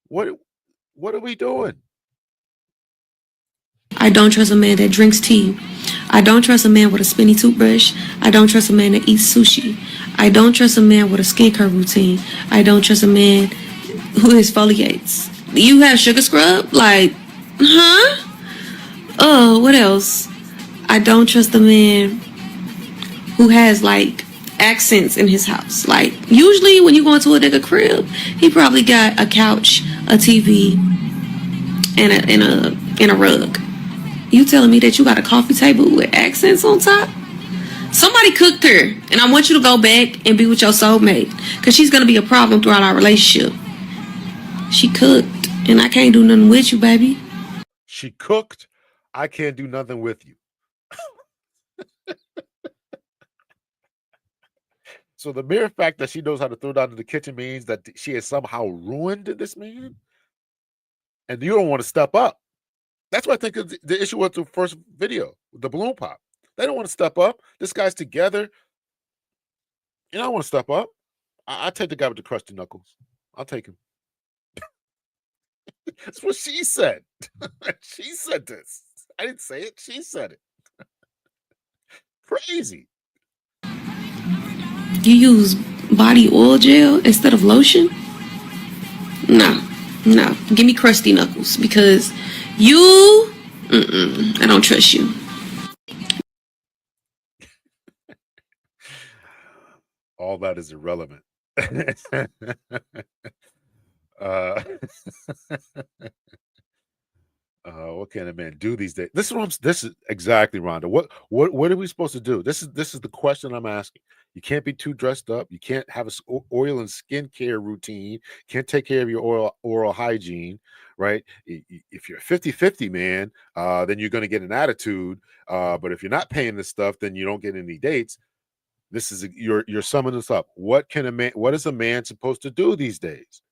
What are we doing? I don't trust a man that drinks tea. I don't trust a man with a spinny toothbrush. I don't trust a man that eats sushi. I don't trust a man with a skincare routine. I don't trust a man who exfoliates. You have sugar scrub? Like, huh? Oh, what else? I don't trust a man who has like accents in his house. Like, usually when you go into a nigga crib, he probably got a couch, a TV, and a rug. You telling me that you got a coffee table with accents on top? Somebody cooked her, and I want you to go back and be with your soulmate, because she's going to be a problem throughout our relationship. She cooked, and I can't do nothing with you, baby. She cooked. I can't do nothing with you. So the mere fact that she knows how to throw down in the kitchen means that she has somehow ruined this man, and you don't want to step up. That's what I think the issue with the first video, the balloon pop. They don't want to step up. This guy's together. You don't want to step up. I take the guy with the crusty knuckles. I'll take him. That's what she said. She said this. I didn't say it. She said it. Crazy. You use body oil gel instead of lotion? No. Give me crusty knuckles because I don't trust you. All that is irrelevant. What can a man do these days? This is exactly, Rhonda. What are we supposed to do? This is the question I'm asking. You can't be too dressed up. You can't have a oil and skincare routine. Can't take care of your oral hygiene, right? If you're 50-50, man, then you're going to get an attitude. But if you're not paying this stuff, then you don't get any dates. This is you're summing this up. What is a man supposed to do these days?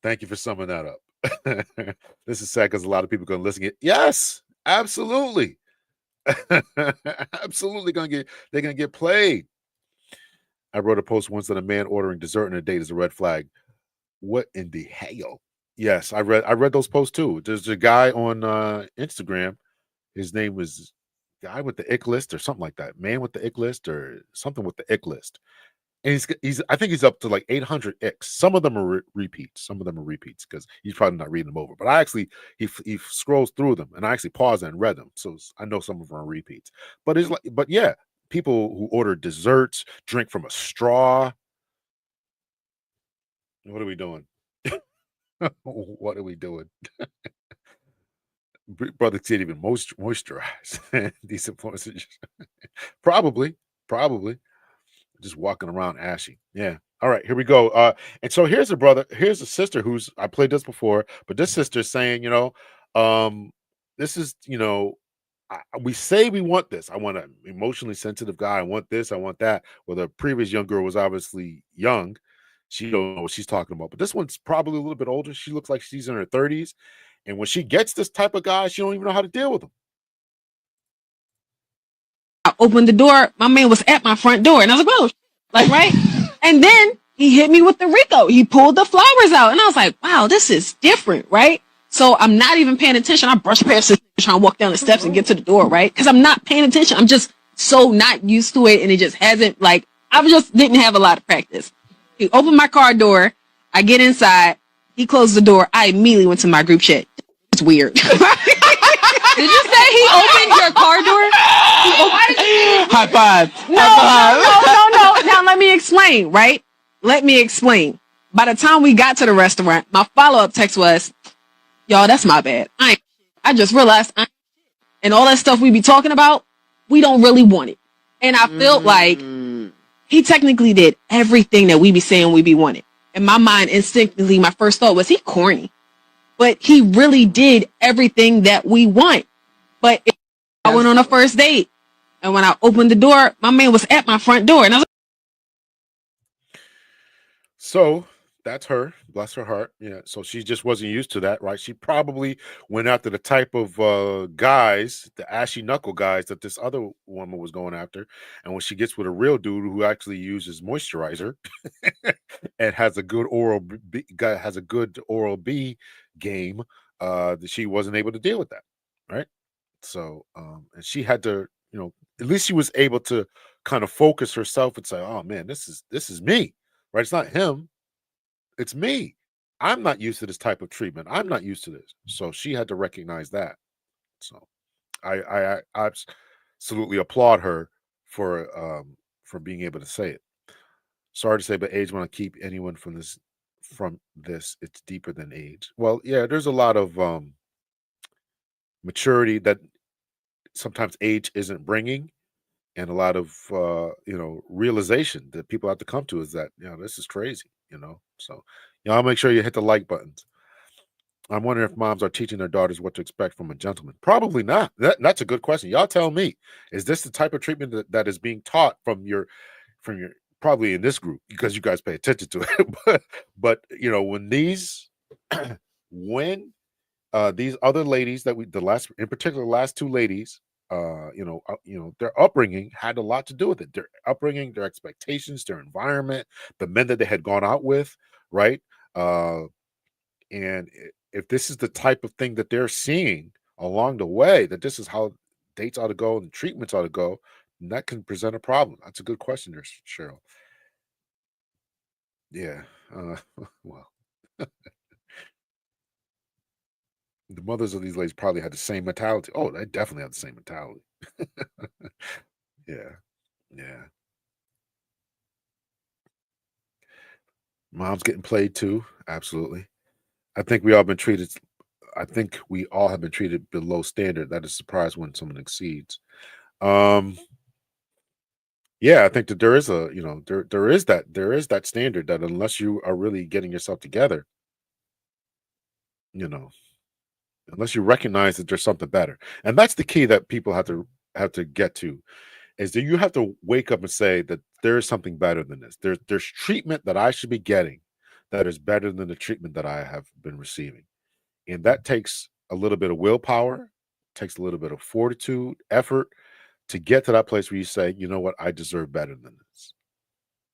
Thank you for summing that up. This is sad because a lot of people are going to listen to it. Yes, absolutely. Absolutely they're gonna get played. I wrote a post once that a man ordering dessert on a date is a red flag. What in the hell? Yes, I read those posts too. There's a guy on Instagram. His name was guy with the ick list or something like that. Man with the ick list or something with the ick list. And he's I think he's up to like 800 icks. Some of them are repeats. Some of them are repeats because he's probably not reading them over. But I actually he scrolls through them and I actually paused and read them. So I know some of them are repeats. But yeah, people who order desserts, drink from a straw. What are we doing? What are we doing? Brother can't even moisturize. These influencers. Probably. Just walking around ashy. Yeah. All right, here we go. And so here's a sister who's I played this before, but this sister's saying, this is, we say we want this. I want an emotionally sensitive guy. I want this. I want that. Well, the previous young girl was obviously young. She don't know what she's talking about. But this one's probably a little bit older. She looks like she's in her 30s. And when she gets this type of guy, she don't even know how to deal with him. I opened the door. My man was at my front door. And I was like, oh, like, right? And then he hit me with the Rico. He pulled the flowers out. And I was like, wow, this is different, right? So I'm not even paying attention. I brush past it, trying to walk down the steps and get to the door, right? Because I'm not paying attention. I'm just so not used to it. And it just hasn't, like, I just didn't have a lot of practice. He opened my car door. I get inside. He closed the door. I immediately went to my group chat. It's weird. Did you say he opened your car door? High five. No. Now let me explain, right? Let me explain. By the time we got to the restaurant, my follow-up text was, y'all, that's my bad. I just realized and all that stuff we be talking about, we don't really want it. And I felt like he technically did everything that we be saying we be wanting. In my mind, instinctively, my first thought was he corny. But he really did everything that we want. But I went on a first date. And when I opened the door, my man was at my front door. And I was like, so that's her. Bless her heart. Yeah. So she just wasn't used to that, right? She probably went after the type of guys, the ashy knuckle guys that this other woman was going after. And when she gets with a real dude who actually uses moisturizer and has a good oral B game, she wasn't able to deal with that, right? So and she had to, at least she was able to kind of focus herself and say, oh man, this is me, right? It's not him, it's me. I'm not used to this type of treatment. I'm not used to this. So she had to recognize that. So I absolutely applaud her for being able to say it. Sorry to say, but age want to keep anyone from this. It's deeper than age. Well, yeah, there's a lot of maturity that sometimes age isn't bringing, and a lot of realization that people have to come to is that this is crazy. So y'all make sure you hit the like buttons. I'm wondering if moms are teaching their daughters what to expect from a gentleman. Probably not. That's a good question. Y'all tell me. Is this the type of treatment that is being taught from your probably in this group because you guys pay attention to it? but when these when these other ladies that in particular last two ladies, their upbringing had a lot to do with it. Their upbringing, their expectations, their environment, the men that they had gone out with, right? And if this is the type of thing that they're seeing along the way, that this is how dates ought to go and treatments ought to go, then that can present a problem. That's a good question there, Cheryl. Yeah. Well, the mothers of these ladies probably had the same mentality. Oh, they definitely had the same mentality. Yeah. Yeah. Mom's getting played too. Absolutely. I think we all been treated. I think we all have been treated below standard. That is surprised when someone exceeds. Um, yeah, I think that there is a, there is that standard that unless you are really getting yourself together, you know, unless you recognize that there's something better. And that's the key that people have to get to, is that you have to wake up and say that there is something better than this. There's treatment that I should be getting that is better than the treatment that I have been receiving. And that takes a little bit of willpower, takes a little bit of fortitude, effort to get to that place where you say, you know what, I deserve better than this.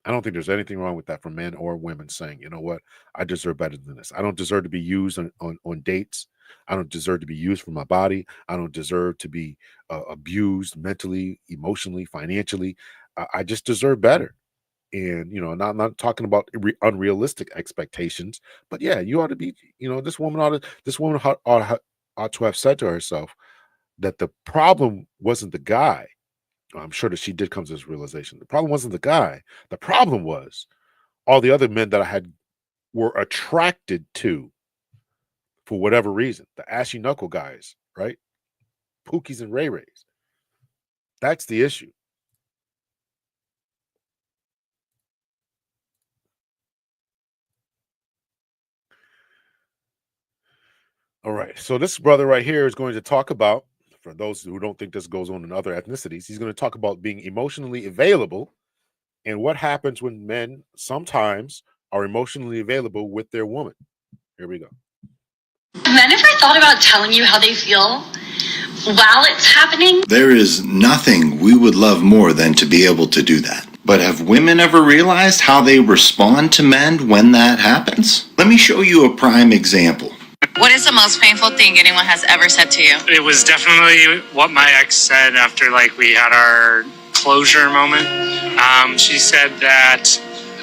I don't think there's anything wrong with that for men or women saying, you know what, I deserve better than this. I don't deserve to be used on dates. I don't deserve to be used for my body. I don't deserve to be abused mentally, emotionally, financially. I just deserve better. And and I'm not talking about unrealistic expectations, but yeah, you ought to be. This woman ought to have said to herself that the problem wasn't the guy. I'm sure that she did come to this realization. The problem wasn't the guy. The problem was all the other men that I had were attracted to for whatever reason. The ashy knuckle guys, right? Pookies and Ray Rays. That's the issue. All right. So this brother right here is going to talk about, for those who don't think this goes on in other ethnicities, he's going to talk about being emotionally available and what happens when men sometimes are emotionally available with their woman. Here we go. Men ever thought about telling you how they feel while it's happening? There is nothing we would love more than to be able to do that. But have women ever realized how they respond to men when that happens? Let me show you a prime example. What is the most painful thing anyone has ever said to you? It was definitely what my ex said after we had our closure moment. She said that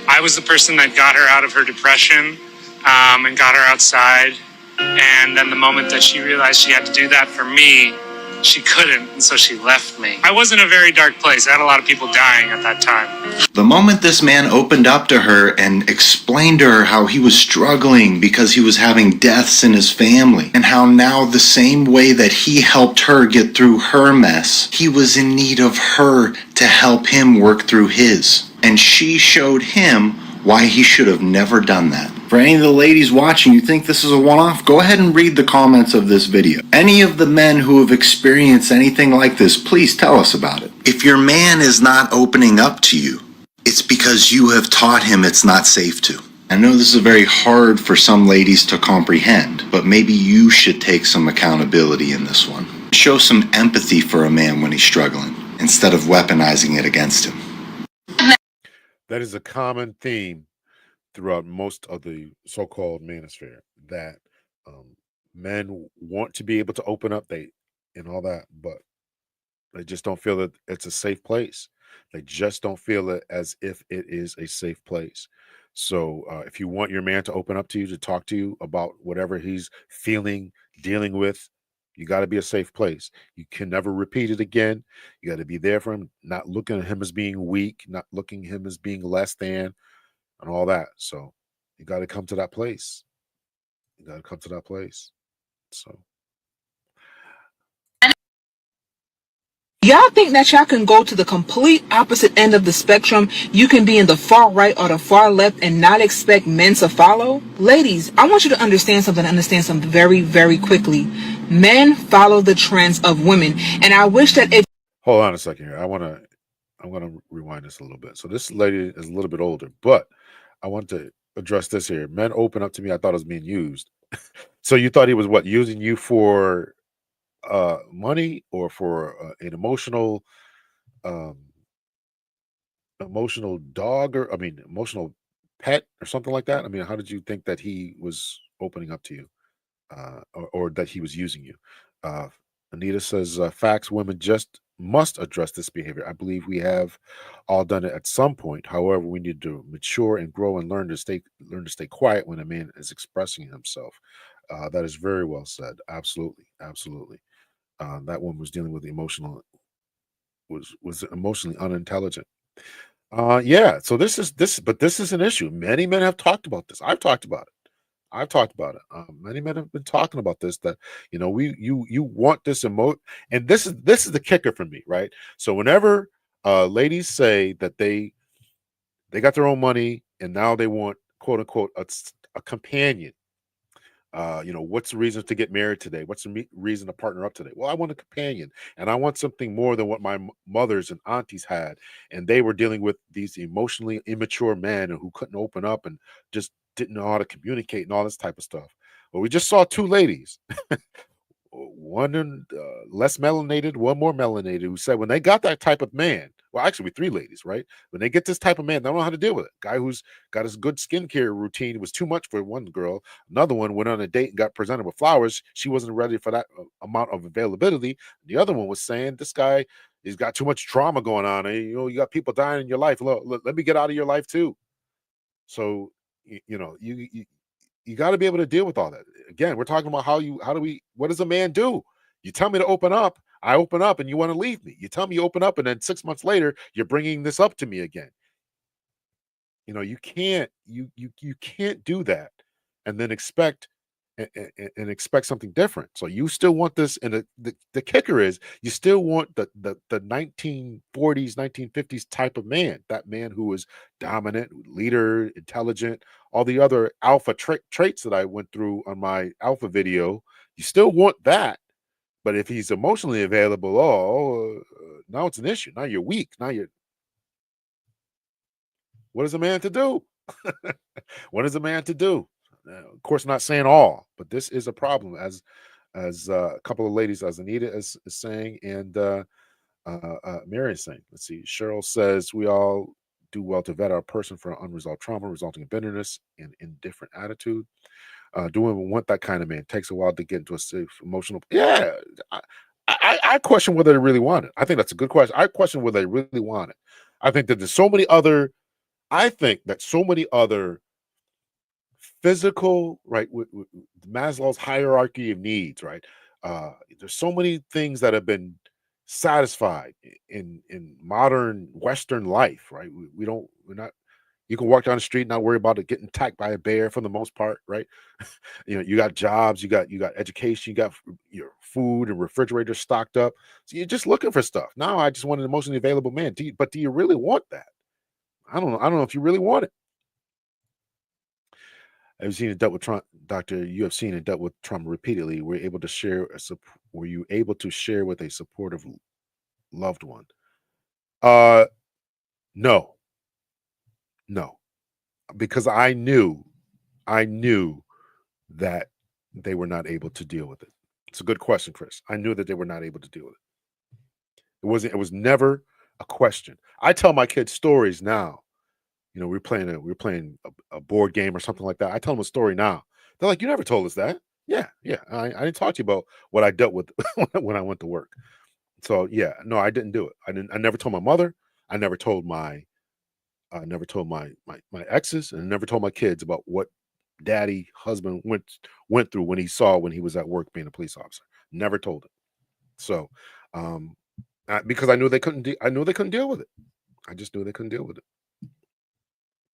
I was the person that got her out of her depression and got her outside. And then the moment that she realized she had to do that for me, she couldn't, and so she left me. I was in a very dark place. I had a lot of people dying at that time. The moment this man opened up to her and explained to her how he was struggling because he was having deaths in his family, and how now the same way that he helped her get through her mess, he was in need of her to help him work through his. And she showed him why he should have never done that. For any of the ladies watching, you think this is a one-off? Go ahead and read the comments of this video. Any of the men who have experienced anything like this, please tell us about it. If your man is not opening up to you, it's because you have taught him it's not safe to. I know this is very hard for some ladies to comprehend, but maybe you should take some accountability in this one. Show some empathy for a man when he's struggling, instead of weaponizing it against him. That is a common theme throughout most of the so-called manosphere, that men want to be able to open up and all that, but they just don't feel that it's a safe place. They just don't feel it as if it is a safe place. So if you want your man to open up to you, to talk to you about whatever he's feeling, dealing with, you got to be a safe place. You can never repeat it again. You got to be there for him, not looking at him as being weak, not looking at him as being less than, and all that. So you got to come to that place. You got to come to that place. So y'all think that y'all can go to the complete opposite end of the spectrum? You can be in the far right or the far left and not expect men to follow? Ladies, I want you to understand something very, very quickly. Men follow the trends of women. And I wish that if... Hold on a second here. I'm going to rewind this a little bit. So this lady is a little bit older, but I want to address this here. Men open up to me. I thought it was being used. So you thought he was what, using you for money or for an emotional dog, or emotional pet or something like that? I mean, how did you think that he was opening up to you, or that he was using you. Anita says, facts, women just must address this behavior. I believe we have all done it at some point. However, we need to mature and grow and learn to stay quiet when a man is expressing himself. That is very well said. Absolutely, absolutely. That woman was dealing with was emotionally unintelligent. Yeah. So this is an issue. Many men have talked about this. I've talked about it. I've talked about it. Many men have been talking about this. That you want this and this is the kicker for me, right? So whenever ladies say that they got their own money and now they want quote unquote a companion. What's the reason to get married today? What's the reason to partner up today? Well, I want a companion and I want something more than what my mothers and aunties had. And they were dealing with these emotionally immature men who couldn't open up and just didn't know how to communicate and all this type of stuff. Well, we just saw two ladies, one less melanated, one more melanated, who said when they got that type of man, well, actually, three ladies, right? When they get this type of man, they don't know how to deal with it. Guy who's got his good skincare routine was too much for one girl. Another one went on a date and got presented with flowers. She wasn't ready for that amount of availability. The other one was saying, this guy, he's got too much trauma going on. And, you got people dying in your life. Look, let me get out of your life too. So, you got to be able to deal with all that. Again, we're talking about what does a man do? You tell me to open up, I open up, and you want to leave me. You tell me you open up, and then 6 months later, you're bringing this up to me again. You can't do that and then expect expect something different. So you still want this, and the kicker is you still want the 1940s, 1950s type of man, that man who is dominant, leader, intelligent, all the other alpha traits that I went through on my alpha video. You still want that, but if he's emotionally available, now it's an issue. Now you're weak. What is a man to do? What is a man to do? Of course, not saying all, but this is a problem, as a couple of ladies, as Anita is saying, and Mary is saying. Let's see. Cheryl says we all do well to vet our person for unresolved trauma resulting in bitterness and indifferent attitude. Do women want that kind of man? It takes a while to get into a safe emotional. Yeah, I question whether they really want it. I think that's a good question. I question whether they really want it. I think that I think that so many other physical, right, with Maslow's hierarchy of needs, right? There's so many things that have been satisfied in modern Western life, right? We're not. You can walk down the street and not worry about it getting attacked by a bear for the most part, right? You got jobs, you got education, you got your food and refrigerator stocked up. So you're just looking for stuff. Now I just want an emotionally available man. But do you really want that? I don't know. I don't know if you really want it. I've seen it dealt with trauma, Doctor. You have seen it dealt with trauma repeatedly. Were you able to share with a supportive loved one? Uh, no, no, because I knew that they were not able to deal with it. It's a good question, Chris. I knew that they were not able to deal with it. It was never a question. I tell my kids stories now. We're playing a board game or something like that. I tell them a story now. They're like, "You never told us that." Yeah, yeah. I didn't talk to you about what I dealt with when I went to work. So yeah, no, I didn't do it. I never told my mother. I never told my exes, and I never told my kids about what daddy husband went through when he was at work being a police officer. Never told it. So because I knew they couldn't I knew they couldn't deal with it. I just knew they couldn't deal with it.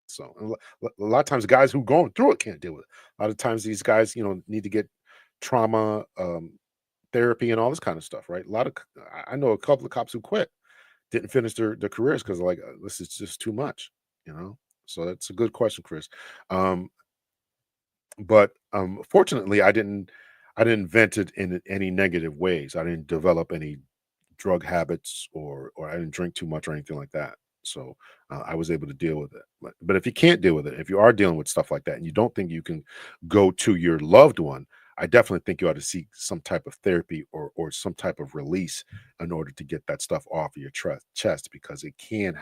So a lot of times guys who going through it can't deal with it. A lot of times these guys, need to get trauma therapy and all this kind of stuff, right? I know a couple of cops who quit, didn't finish their careers because like this is just too much, So that's a good question, Chris. But fortunately, I didn't vent it in any negative ways. I didn't develop any drug habits or I didn't drink too much or anything like that. So I was able to deal with it. But if you can't deal with it, if you are dealing with stuff like that and you don't think you can go to your loved one, I definitely think you ought to seek some type of therapy or some type of release in order to get that stuff off of your chest, because it can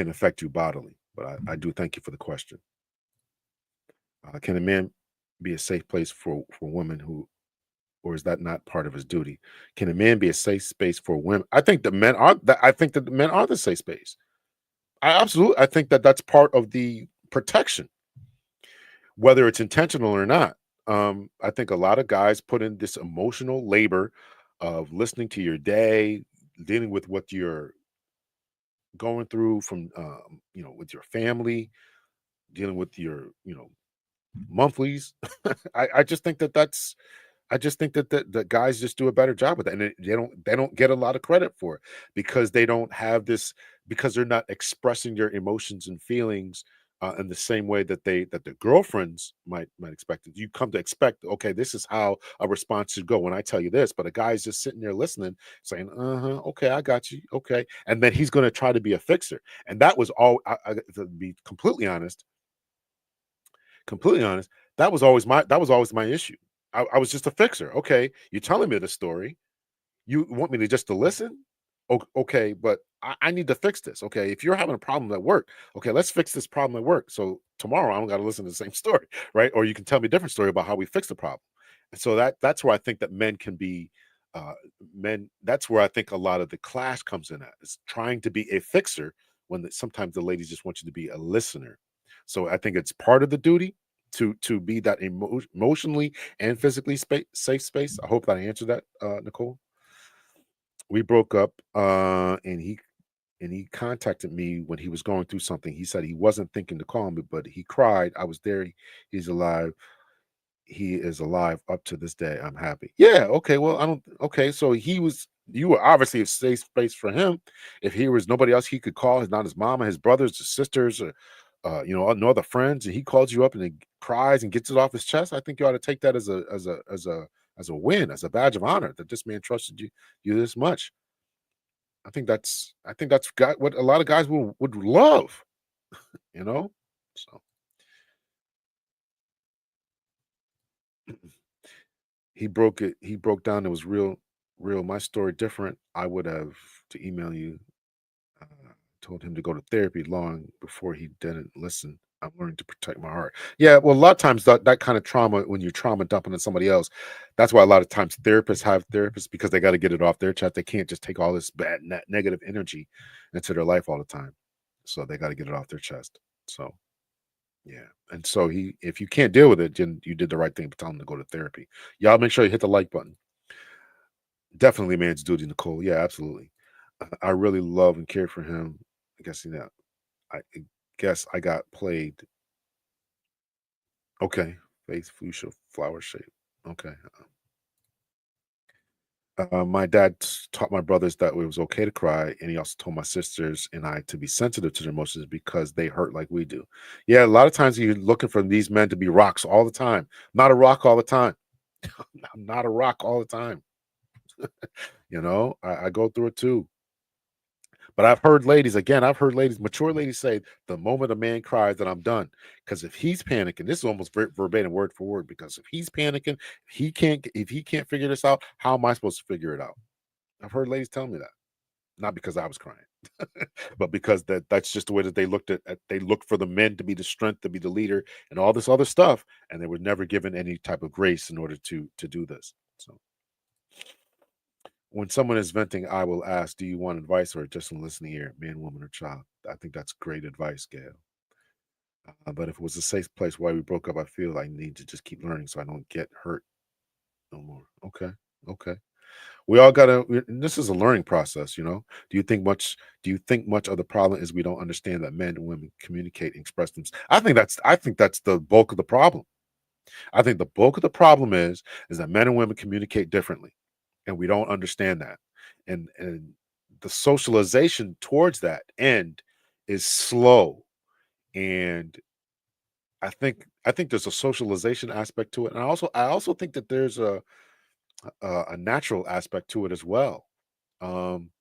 affect you bodily. But I do thank you for the question. Can a man be a safe place for women who, or is that not part of his duty? Can a man be a safe space for women? I think the men are. I think that the men are the safe space. I think that that's part of the protection, whether it's intentional or not. I think a lot of guys put in this emotional labor of listening to your day, dealing with what you're going through from, with your family, dealing with your, monthlies. I just think that that's I just think that the guys just do a better job with that, and they don't get a lot of credit for it because they don't have this, because they're not expressing their emotions and feelings in the same way that the girlfriends might expect it. You come to expect, okay, this is how a response should go when I tell you this, but a guy's just sitting there listening, saying, okay, I got you, okay, and then he's going to try to be a fixer, and that was all. To be completely honest, that was always my issue. I was just a fixer. Okay, you're telling me the story. You want me to just to listen? Okay, but I need to fix this. Okay, if you're having a problem at work, okay, let's fix this problem at work. So tomorrow I don't got to listen to the same story, right? Or you can tell me a different story about how we fix the problem. And so that's where I think that men can be uh men. That's where I think a lot of the clash comes in at, is trying to be a fixer when sometimes the ladies just want you to be a listener. So I think it's part of the duty to be that emotionally and physically safe space. I hope that I answered that, Nicole. We broke up, and he contacted me when he was going through something. He said he wasn't thinking to call me, but he cried. I was there. He's alive. He is alive up to this day. I'm happy. Yeah. Okay. Well, I don't. Okay. So he was. You were obviously a safe space for him. If he was nobody else he could call, not his mama, his brothers, his sisters, or no other friends, and he calls you up and he cries and gets it off his chest. I think you ought to take that as a win, as a badge of honor that this man trusted you this much. I think that's got what a lot of guys would love, you know. So he broke down. It was real. My story different. I would have to email you. uh, Told him to go to therapy long before he didn't listen. I'm learning to protect my heart. Yeah, well, a lot of times that kind of trauma, when you're trauma dumping on somebody else, that's why a lot of times therapists have therapists, because they got to get it off their chest. They can't just take all this bad negative energy into their life all the time. So they got to get it off their chest. So yeah, and so if you can't deal with it, then you did the right thing. But tell him to go to therapy. Y'all make sure you hit the like button. Definitely man's duty, Nicole. Yeah, absolutely. I really love and care for him. I guess I guess I got played. Okay, faith fuchsia flower shape. Okay. My dad taught my brothers that it was okay to cry, and he also told my sisters and I to be sensitive to their emotions because they hurt like we do. Yeah, a lot of times you're looking for these men to be rocks all the time. Not a rock all the time. I'm not a rock all the time. I go through it too. But I've heard ladies, mature ladies say, the moment a man cries, that I'm done. Because if he's panicking, this is almost verbatim, word for word. Because if he's panicking, if he can't figure this out, how am I supposed to figure it out? I've heard ladies tell me that, not because I was crying, but because that's just the way that they they looked for the men to be the strength, to be the leader, and all this other stuff, and they were never given any type of grace in order to do this. So when someone is venting, I will ask, do you want advice or just a listening ear, man, woman, or child? I think that's great advice, Gail. But if it was a safe place why we broke up, I feel I need to just keep learning so I don't get hurt no more. Okay. Okay. We all gotta this is a learning process, you know. Do you think much of the problem is we don't understand that men and women communicate and express themselves? I think that's the bulk of the problem. I think the bulk of the problem is that men and women communicate differently, and we don't understand that. And the socialization towards that end is slow. And I think there's a socialization aspect to it. And I also think that there's a natural aspect to it as well. Um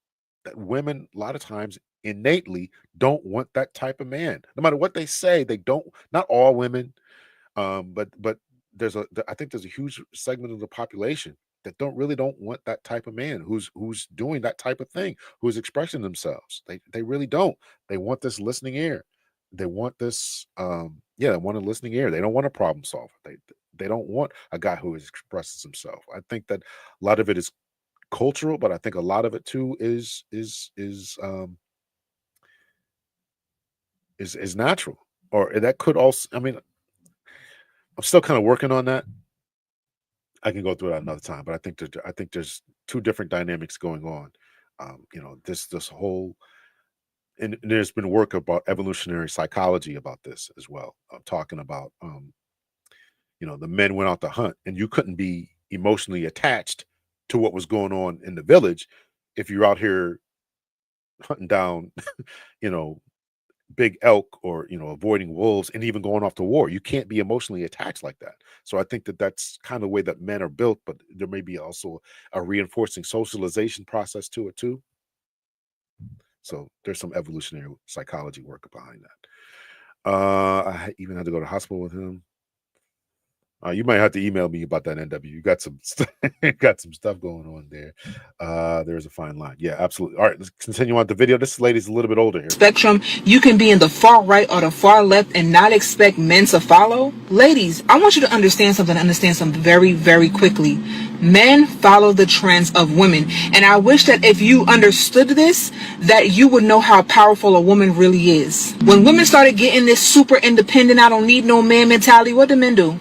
that women a lot of times innately don't want that type of man. No matter what they say, they don't. Not all women, but I think there's a huge segment of the population that don't want that type of man who's doing that type of thing, who's expressing themselves. They really don't. They want this listening ear. they want this, they want a listening ear. They don't want a problem solver. They don't want a guy who expresses himself. I think that a lot of it is cultural, but I think a lot of it too is natural, or that could also. I mean, I'm still kind of working on that. I can go through that another time, but I think there's two different dynamics going on. This whole, and there's been work about evolutionary psychology about this as well. Talking about the men went out to hunt, and you couldn't be emotionally attached to what was going on in the village if you're out here hunting down, you know, big elk, or avoiding wolves, and even going off to war. You can't be emotionally attached like that. So I think that that's kind of the way that men are built, but there may be also a reinforcing socialization process to it too. So there's some evolutionary psychology work behind that. I even had to go to the hospital with him. You might have to email me about that, NW. You got some got some stuff going on there. There's a fine line. Yeah, absolutely. All right, let's continue on the video. This lady's a little bit older here. Spectrum, you can be in the far right or the far left and not expect men to follow. Ladies, I want you to understand something very, very quickly. Men follow the trends of women. And I wish that if you understood this, that you would know how powerful a woman really is. When women started getting this super independent, I don't need no man mentality, what do men do?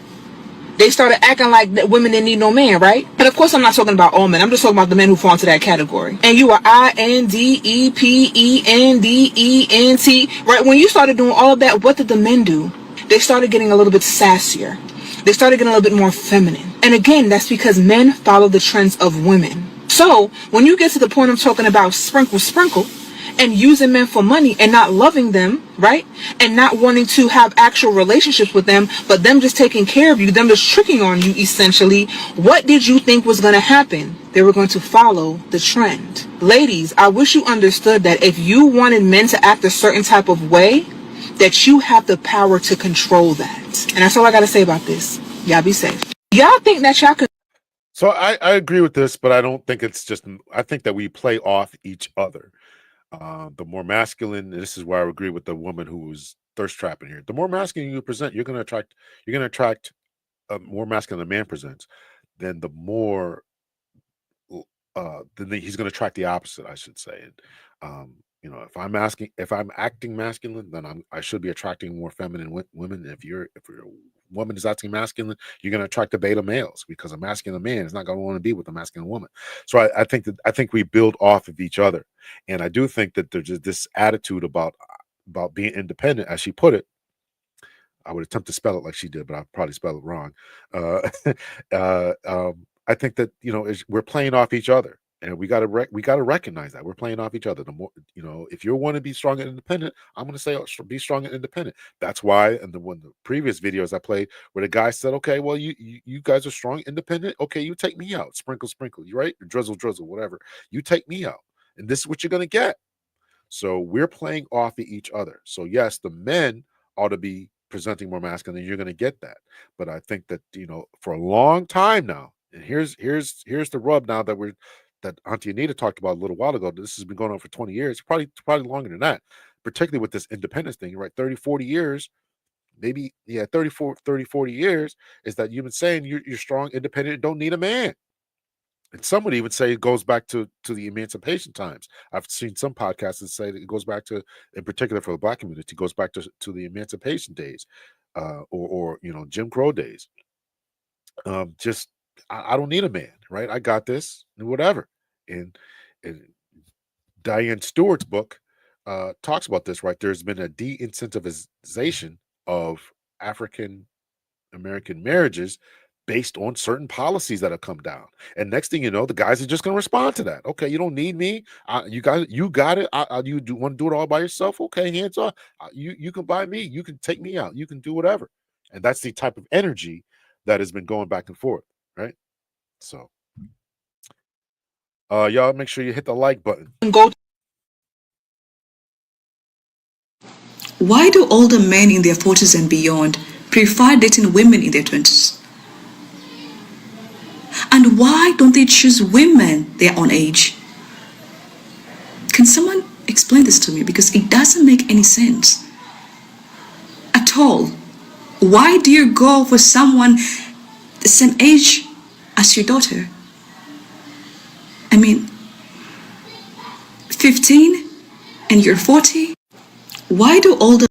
They started acting like that women didn't need no man, right? And of course, I'm not talking about all men. I'm just talking about the men who fall into that category. And you are INDEPENDENT, right? When you started doing all of that, what did the men do? They started getting a little bit sassier. They started getting a little bit more feminine. And again, that's because men follow the trends of women. So when you get to the point I'm talking about sprinkle, and using men for money and not loving them, right? And not wanting to have actual relationships with them, but them just taking care of you, them just tricking on you essentially, what did you think was going to happen? They were going to follow the trend. Ladies, I wish you understood that if you wanted men to act a certain type of way, that you have the power to control that. And that's all I got to say about this. Y'all be safe. Y'all think that y'all could... So I agree with this, but I don't think it's just, I think that we play off each other. The more masculine, this is where I agree with the woman who was thirst trapping here. The more masculine you present, you're going to attract more masculine a man presents, then the more then he's going to attract the opposite, I should say. And if I'm acting masculine, then I should be attracting more feminine women. If your woman is acting masculine, you're going to attract the beta males, because a masculine man is not going to want to be with a masculine woman. So I think we build off of each other, and I do think that there's just this attitude about being independent, as she put it. I would attempt to spell it like she did, but I'll probably spell it wrong. I think that we're playing off each other, and we got to recognize that we're playing off each other. The more if you want to be strong and independent, I'm going to say be strong and independent. That's why, and the previous videos I played, where the guy said, "Okay, well you guys are strong, independent. Okay, you take me out. Sprinkle, you right? Drizzle, whatever. You take me out, and this is what you're going to get." So we're playing off of each other. So yes, the men ought to be presenting more masculine, and you're going to get that. But I think that for a long time now, and here's the rub now that Auntie Anita talked about a little while ago. This has been going on for 20 years, probably longer than that, particularly with this independence thing, right? 30, 40 years, maybe, 30, 40 years, is that you've been saying you're strong, independent, don't need a man. And some would even say it goes back to the emancipation times. I've seen some podcasts that say that it goes back to, in particular for the Black community, goes back to the emancipation days, or Jim Crow days. I don't need a man, right? I got this, and whatever. And Diane Stewart's book talks about this, right? There's been a de-incentivization of African American marriages based on certain policies that have come down. And next thing you know, the guys are just going to respond to that. Okay, you don't need me. You got it. You do want to do it all by yourself? Okay, hands off. You can buy me. You can take me out. You can do whatever. And that's the type of energy that has been going back and forth, right? So, y'all make sure you hit the like button. Why do older men in their 40s and beyond prefer dating women in their 20s? And why don't they choose women their own age? Can someone explain this to me? Because it doesn't make any sense. tall, why do you go for someone the same age as your daughter? I mean, 15 and you're 40? Why do older...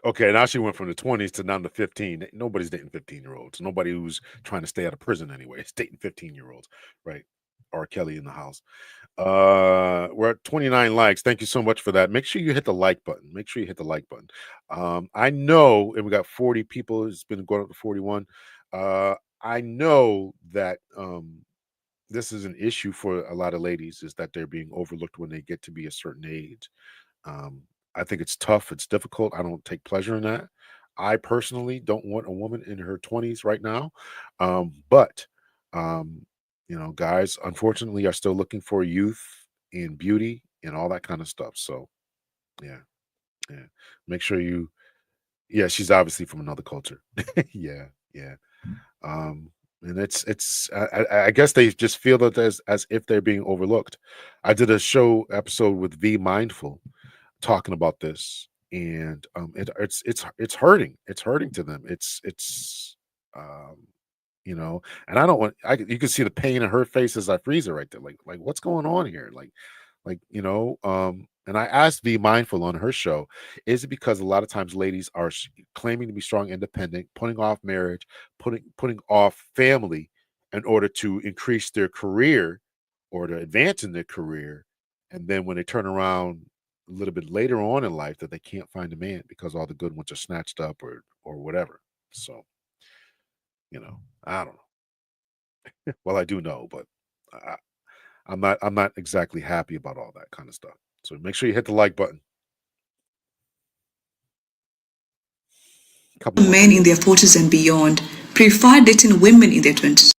Okay, now she went from the 20s to down to 15. Nobody's dating 15-year-olds. Nobody who's trying to stay out of prison anyway is dating 15-year-olds, right? R. Kelly in the house. We're at 29 likes. Thank you so much for that. Make sure you hit the like button. Make sure you hit the like button. I know, and we got 40 people. It's been going up to 41. I know that this is an issue for a lot of ladies, is that they're being overlooked when they get to be a certain age. I think it's tough. It's difficult. I don't take pleasure in that. I personally don't want a woman in her 20s right now. But guys, unfortunately, are still looking for youth and beauty and all that kind of stuff. So, yeah. Make sure you. Yeah, she's obviously from another culture. Yeah. And I guess they just feel that as if they're being overlooked. I did a show episode with V Mindful talking about this, and it's hurting. It's hurting to them. And I don't want. You can see the pain in her face as I freeze it right there. Like what's going on here? And I asked Be Mindful on her show, is it because a lot of times ladies are claiming to be strong, independent, putting off marriage, putting off family in order to increase their career or to advance in their career, and then when they turn around a little bit later on in life, that they can't find a man because all the good ones are snatched up or whatever. So, I don't know. Well, I do know, but I'm not exactly happy about all that kind of stuff. So make sure you hit the like button. Men in their 40s and beyond prefer dating women in their 20s.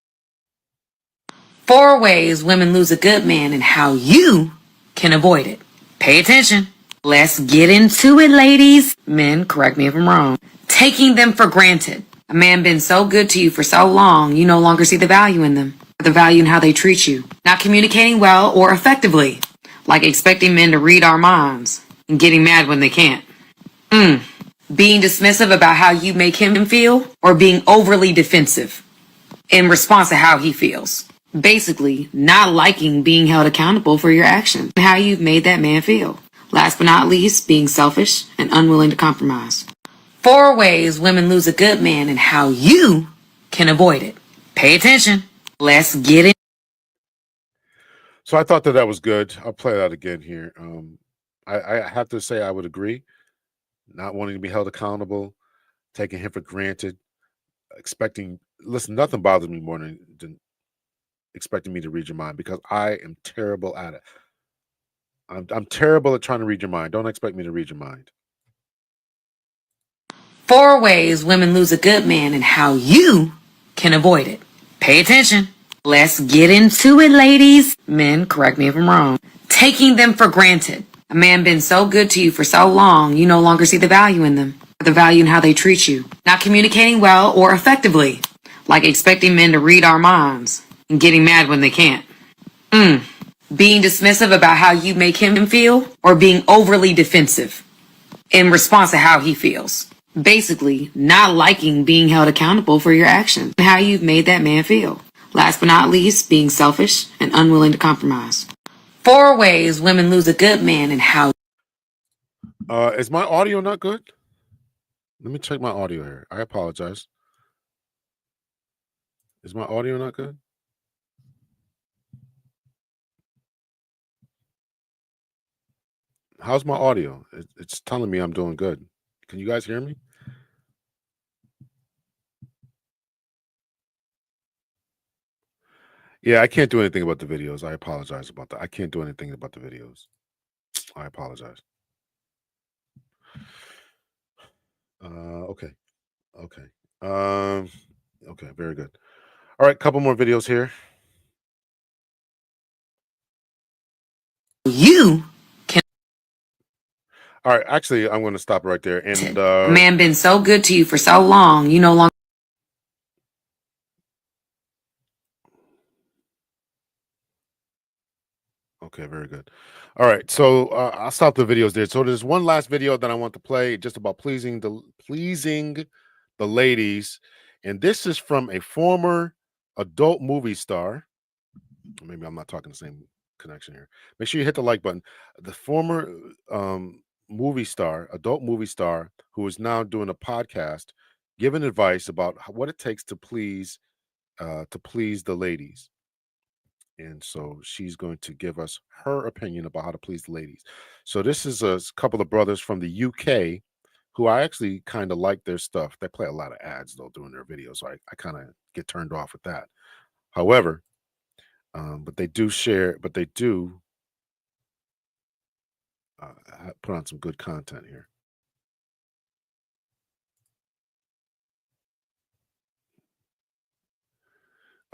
4 ways women lose a good man and how you can avoid it. Pay attention. Let's get into it, ladies. Men, correct me if I'm wrong. Taking them for granted. A man been so good to you for so long, you no longer see the value in them. The value in how they treat you. Not communicating well or effectively. Like expecting men to read our minds and getting mad when they can't. Being dismissive about how you make him feel, or being overly defensive in response to how he feels. Basically, not liking being held accountable for your actions and how you've made that man feel. Last but not least, being selfish and unwilling to compromise. 4 ways women lose a good man and how you can avoid it. Pay attention. Let's get it. So I thought that was good. I'll play that again here. I have to say I would agree. Not wanting to be held accountable, taking him for granted, listen, nothing bothers me more than expecting me to read your mind, because I am terrible at it. I'm terrible at trying to read your mind. Don't expect me to read your mind. 4 ways women lose a good man and how you can avoid it. Pay attention. Let's get into it, ladies. Men, correct me if I'm wrong. Taking them for granted. A man been so good to you for so long, you no longer see the value in them. The value in how they treat you. Not communicating well or effectively. Like expecting men to read our minds and getting mad when they can't. Being dismissive about how you make him feel, or being overly defensive in response to how he feels. Basically, not liking being held accountable for your actions and how you've made that man feel. Last but not least, being selfish and unwilling to compromise. 4 ways women lose a good man and how. Is my audio not good? Let me check my audio here. I apologize. Is my audio not good? How's my audio? It's telling me I'm doing good. Can you guys hear me? Yeah, I can't do anything about the videos. I apologize about that. I can't do anything about the videos. I apologize. Okay. Okay, very good. All right, couple more videos here. You can. All right, actually, I'm going to stop right there. And A man been so good to you for so long, you no longer. Okay, very good. All right, so I'll stop the videos there. So there's one last video that I want to play, just about pleasing the ladies, and this is from a former adult movie star. Maybe I'm not talking the same connection here. Make sure you hit the like button. The former adult movie star, who is now doing a podcast, giving advice about what it takes to please the ladies. And so she's going to give us her opinion about how to please the ladies. So this is a couple of brothers from the UK who I actually kind of like their stuff. They play a lot of ads though during their videos, so I kind of get turned off with that. However, but they do put on some good content here.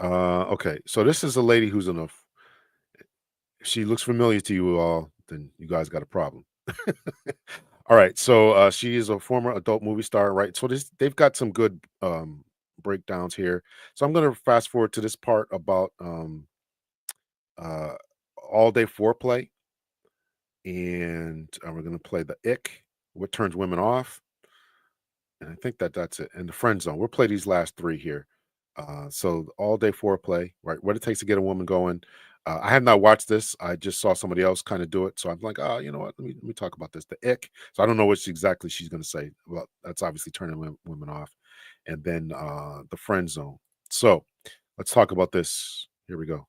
Okay, so this is a lady who's in a. She looks familiar to you all, then you guys got a problem. All right, so she is a former adult movie star, right? So they've got some good breakdowns here. So I'm going to fast forward to this part about uh, all day foreplay, and we're going to play the ick, what turns women off, and I think that's it. And the friend zone. We'll play these last three here. So all day foreplay, right? What it takes to get a woman going. I have not watched this. I just saw somebody else kind of do it. So I'm like, oh, you know what? Let me talk about this. The ick. So I don't know what exactly she's going to say. Well, that's obviously turning women off. And then the friend zone. So let's talk about this. Here we go.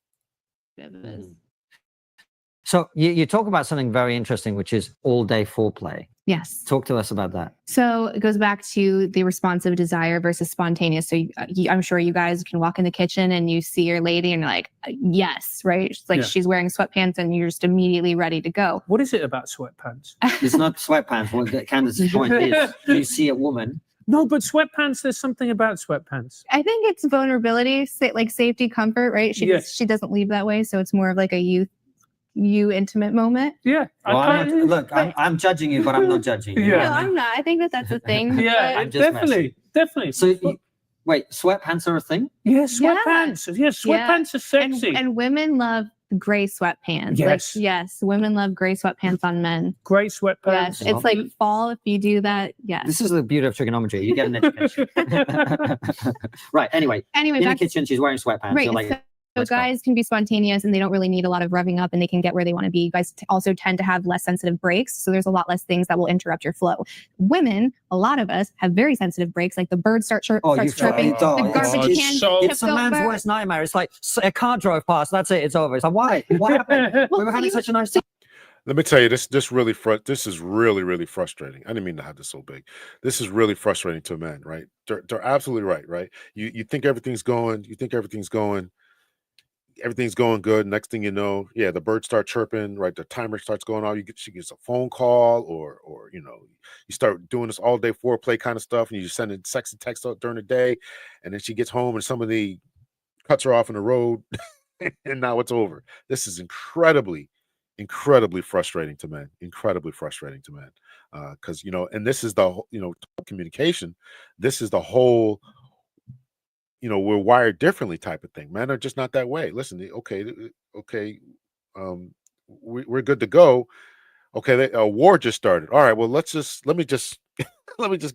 So you talk about something very interesting, which is all day foreplay. Yes. Talk to us about that. So it goes back to the responsive desire versus spontaneous. So I'm sure you guys can walk in the kitchen and you see your lady and you're like, yes, right? It's like she's wearing sweatpants and you're just immediately ready to go. What is it about sweatpants? It's not sweatpants. What Candace's point is, you see a woman. No, but sweatpants, there's something about sweatpants. I think it's vulnerability, like safety, comfort, right? She doesn't leave that way. So it's more of like a you intimate moment. Yeah. Well, I'm judging you, but I'm not judging you. No, I'm not. I think that's a thing. Yeah, definitely. So wait, sweatpants are a thing? Yeah, sweatpants. Yeah, sweatpants are sexy. And women love gray sweatpants. Yes. Like, yes, women love gray sweatpants on men. Gray sweatpants. Yes, it's like fall if you do that. Yes. This is the beauty of trigonometry. You get an education. Right. Anyway, in the kitchen, she's wearing sweatpants. Right. You're like, So guys can be spontaneous and they don't really need a lot of revving up and they can get where they want to be. Guys also tend to have less sensitive brakes. So there's a lot less things that will interrupt your flow. Women, a lot of us have very sensitive brakes. Like the birds starts chirping. The garbage can. It's a man's worst nightmare. It's like a car drove past. That's it. It's over. It's like, why? What happened? We were having such a nice time. Let me tell you, this is really frustrating. I didn't mean to have this so big. This is really frustrating to men, right? They're absolutely right? You think everything's going. Everything's going good. Next thing you know, the birds start chirping, right? The timer starts going off. She gets a phone call, or you start doing this all day foreplay kind of stuff, and you send a sexy text out during the day, and then she gets home and somebody cuts her off in the road, and now it's over. This is incredibly frustrating to men. Because and this is the communication. This is the whole. We're wired differently type of thing. Men are just not that way. Listen, okay, we're good to go. Okay, a war just started. All right, well, let me just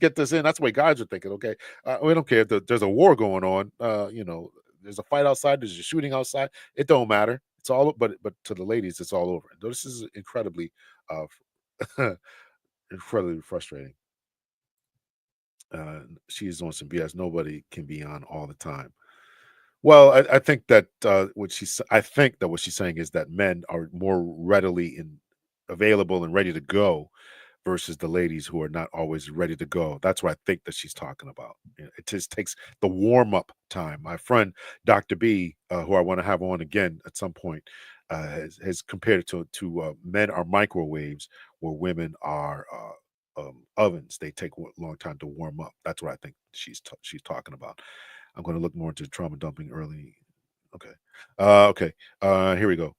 get this in. That's the way guys are thinking. Okay, we don't care if there's a war going on. There's a fight outside. There's a shooting outside. It don't matter. It's all, but to the ladies, it's all over. This is incredibly frustrating. She's on some BS. Nobody can be on all the time. Well, I think that what she's saying is that men are more readily available and ready to go versus the ladies who are not always ready to go. That's what I think that she's talking about. It just takes the warm up time. My friend Dr. B, who I want to have on again at some point, has compared it to men are microwaves, where women are ovens. They take a long time to warm up. That's what I think she's talking about. I'm going to look more into trauma dumping early. Okay. Here we go.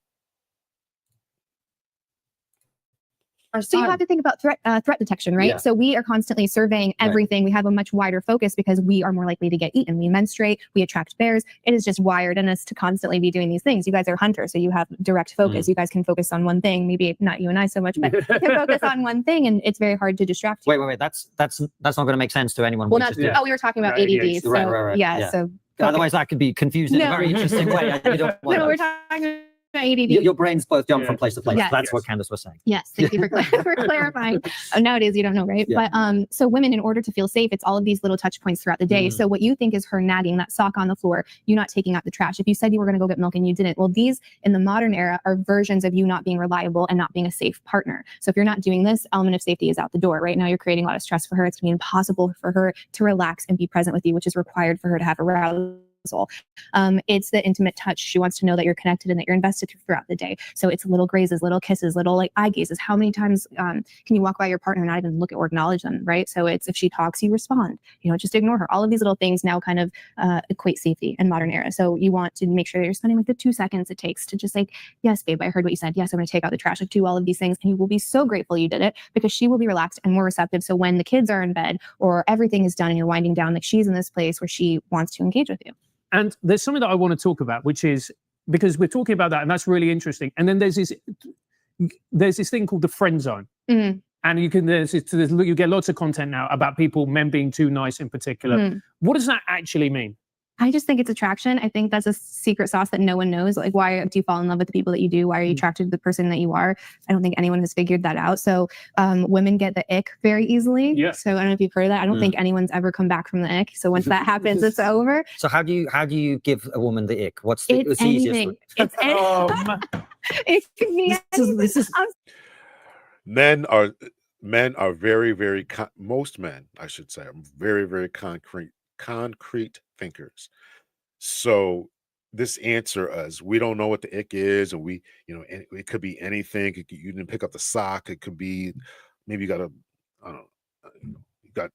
So you have to think about threat detection, right? Yeah. So we are constantly surveying everything. We have a much wider focus because we are more likely to get eaten. We menstruate, we attract bears. It is just wired in us to constantly be doing these things. You guys are hunters, so you have direct focus. You guys can focus on one thing. Maybe not you and I so much, but you can focus on one thing, and it's very hard to distract you. Wait. That's not going to make sense to anyone. Well, we were talking about ADD. So Right. yeah. So otherwise, that could be confused in a very interesting way. You don't want we're talking about ADD. Your brains both jump from place to place. Yes. That's what Candace was saying. Yes, thank you for clarifying. Nowadays, you don't know, right? Yeah. But so women, in order to feel safe, it's all of these little touch points throughout the day. So what you think is her nagging, that sock on the floor, you not taking out the trash. If you said you were going to go get milk and you didn't, well, these in the modern era are versions of you not being reliable and not being a safe partner. So if you're not doing this, element of safety is out the door. Right now, you're creating a lot of stress for her. It's going to be impossible for her to relax and be present with you, which is required for her to have arousal. It's the intimate touch. She wants to know that you're connected and that you're invested throughout the day. So it's little grazes, little kisses, little like eye gazes. How many times can you walk by your partner and not even look at or acknowledge them, right? So it's if she talks, you respond. You know, just ignore her. All of these little things now kind of equate safety in modern era. So you want to make sure that you're spending like the 2 seconds it takes to just like, yes, babe, I heard what you said. Yes, I'm going to take out the trash. Like do all of these things, and you will be so grateful you did it because she will be relaxed and more receptive. So when the kids are in bed or everything is done and you're winding down, like she's in this place where she wants to engage with you. And there's something that I want to talk about, which is because we're talking about that, and that's really interesting. And then there's this thing called the friend zone, and you get lots of content now about men being too nice in particular. What does that actually mean? I just think it's attraction. I think that's a secret sauce that no one knows. Like, why do you fall in love with the people that you do? Why are you attracted to the person that you are? I don't think anyone has figured that out. So women get the ick very easily. Yeah. So I don't know if you've heard of that. I don't think anyone's ever come back from the ick. So once that happens, it's over. So how do you give a woman the ick? What's the It's easiest? anything. It's it can be anything. Men are very, very most men, I should say, are very, very concrete thinkers. So this answer us, we don't know what the ick is, and it could be anything. You didn't pick up the sock. It could be maybe you got you got a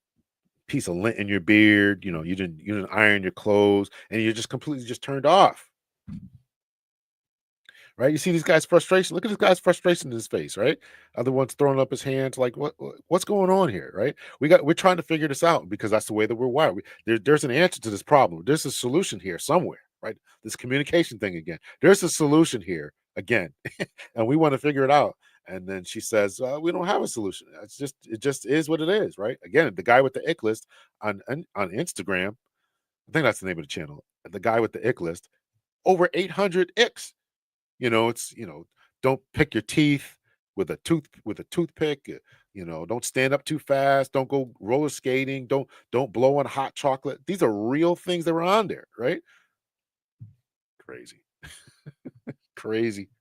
piece of lint in your beard. You didn't iron your clothes, and you're just completely just turned off. Right? You see these guys' frustration. Look at this guy's frustration in his face, right? Other one's throwing up his hands, like what's going on here, right? We're trying to figure this out because that's the way that we're wired. There's an answer to this problem. There's a solution here somewhere, right? This communication thing again. There's a solution here again, and we want to figure it out. And then she says, "We don't have a solution. It just is what it is, right?" Again, the guy with the ick list on Instagram, I think that's the name of the channel. The guy with the ick list, over 800 icks. Don't pick your teeth with a toothpick. Don't stand up too fast. Don't go roller skating. Don't blow on hot chocolate. These are real things that were on there, right? Crazy, crazy.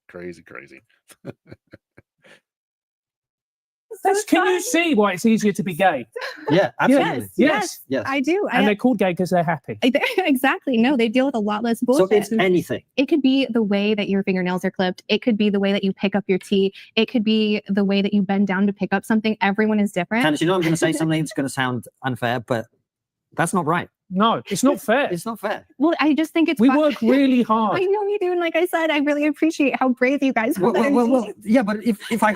Can you see why it's easier to be gay? Yeah, absolutely. Yes, I do. And they're called gay because they're happy. Exactly. No, they deal with a lot less bullshit. So it's anything. It could be the way that your fingernails are clipped. It could be the way that you pick up your tea. It could be the way that you bend down to pick up something. Everyone is different. Candace, I'm going to say something that's going to sound unfair, but that's not right. No, it's not fair. It's not fair. Well, I just think we work really hard. I know you do, and like I said, I really appreciate how brave you guys are. Well, yeah, but if I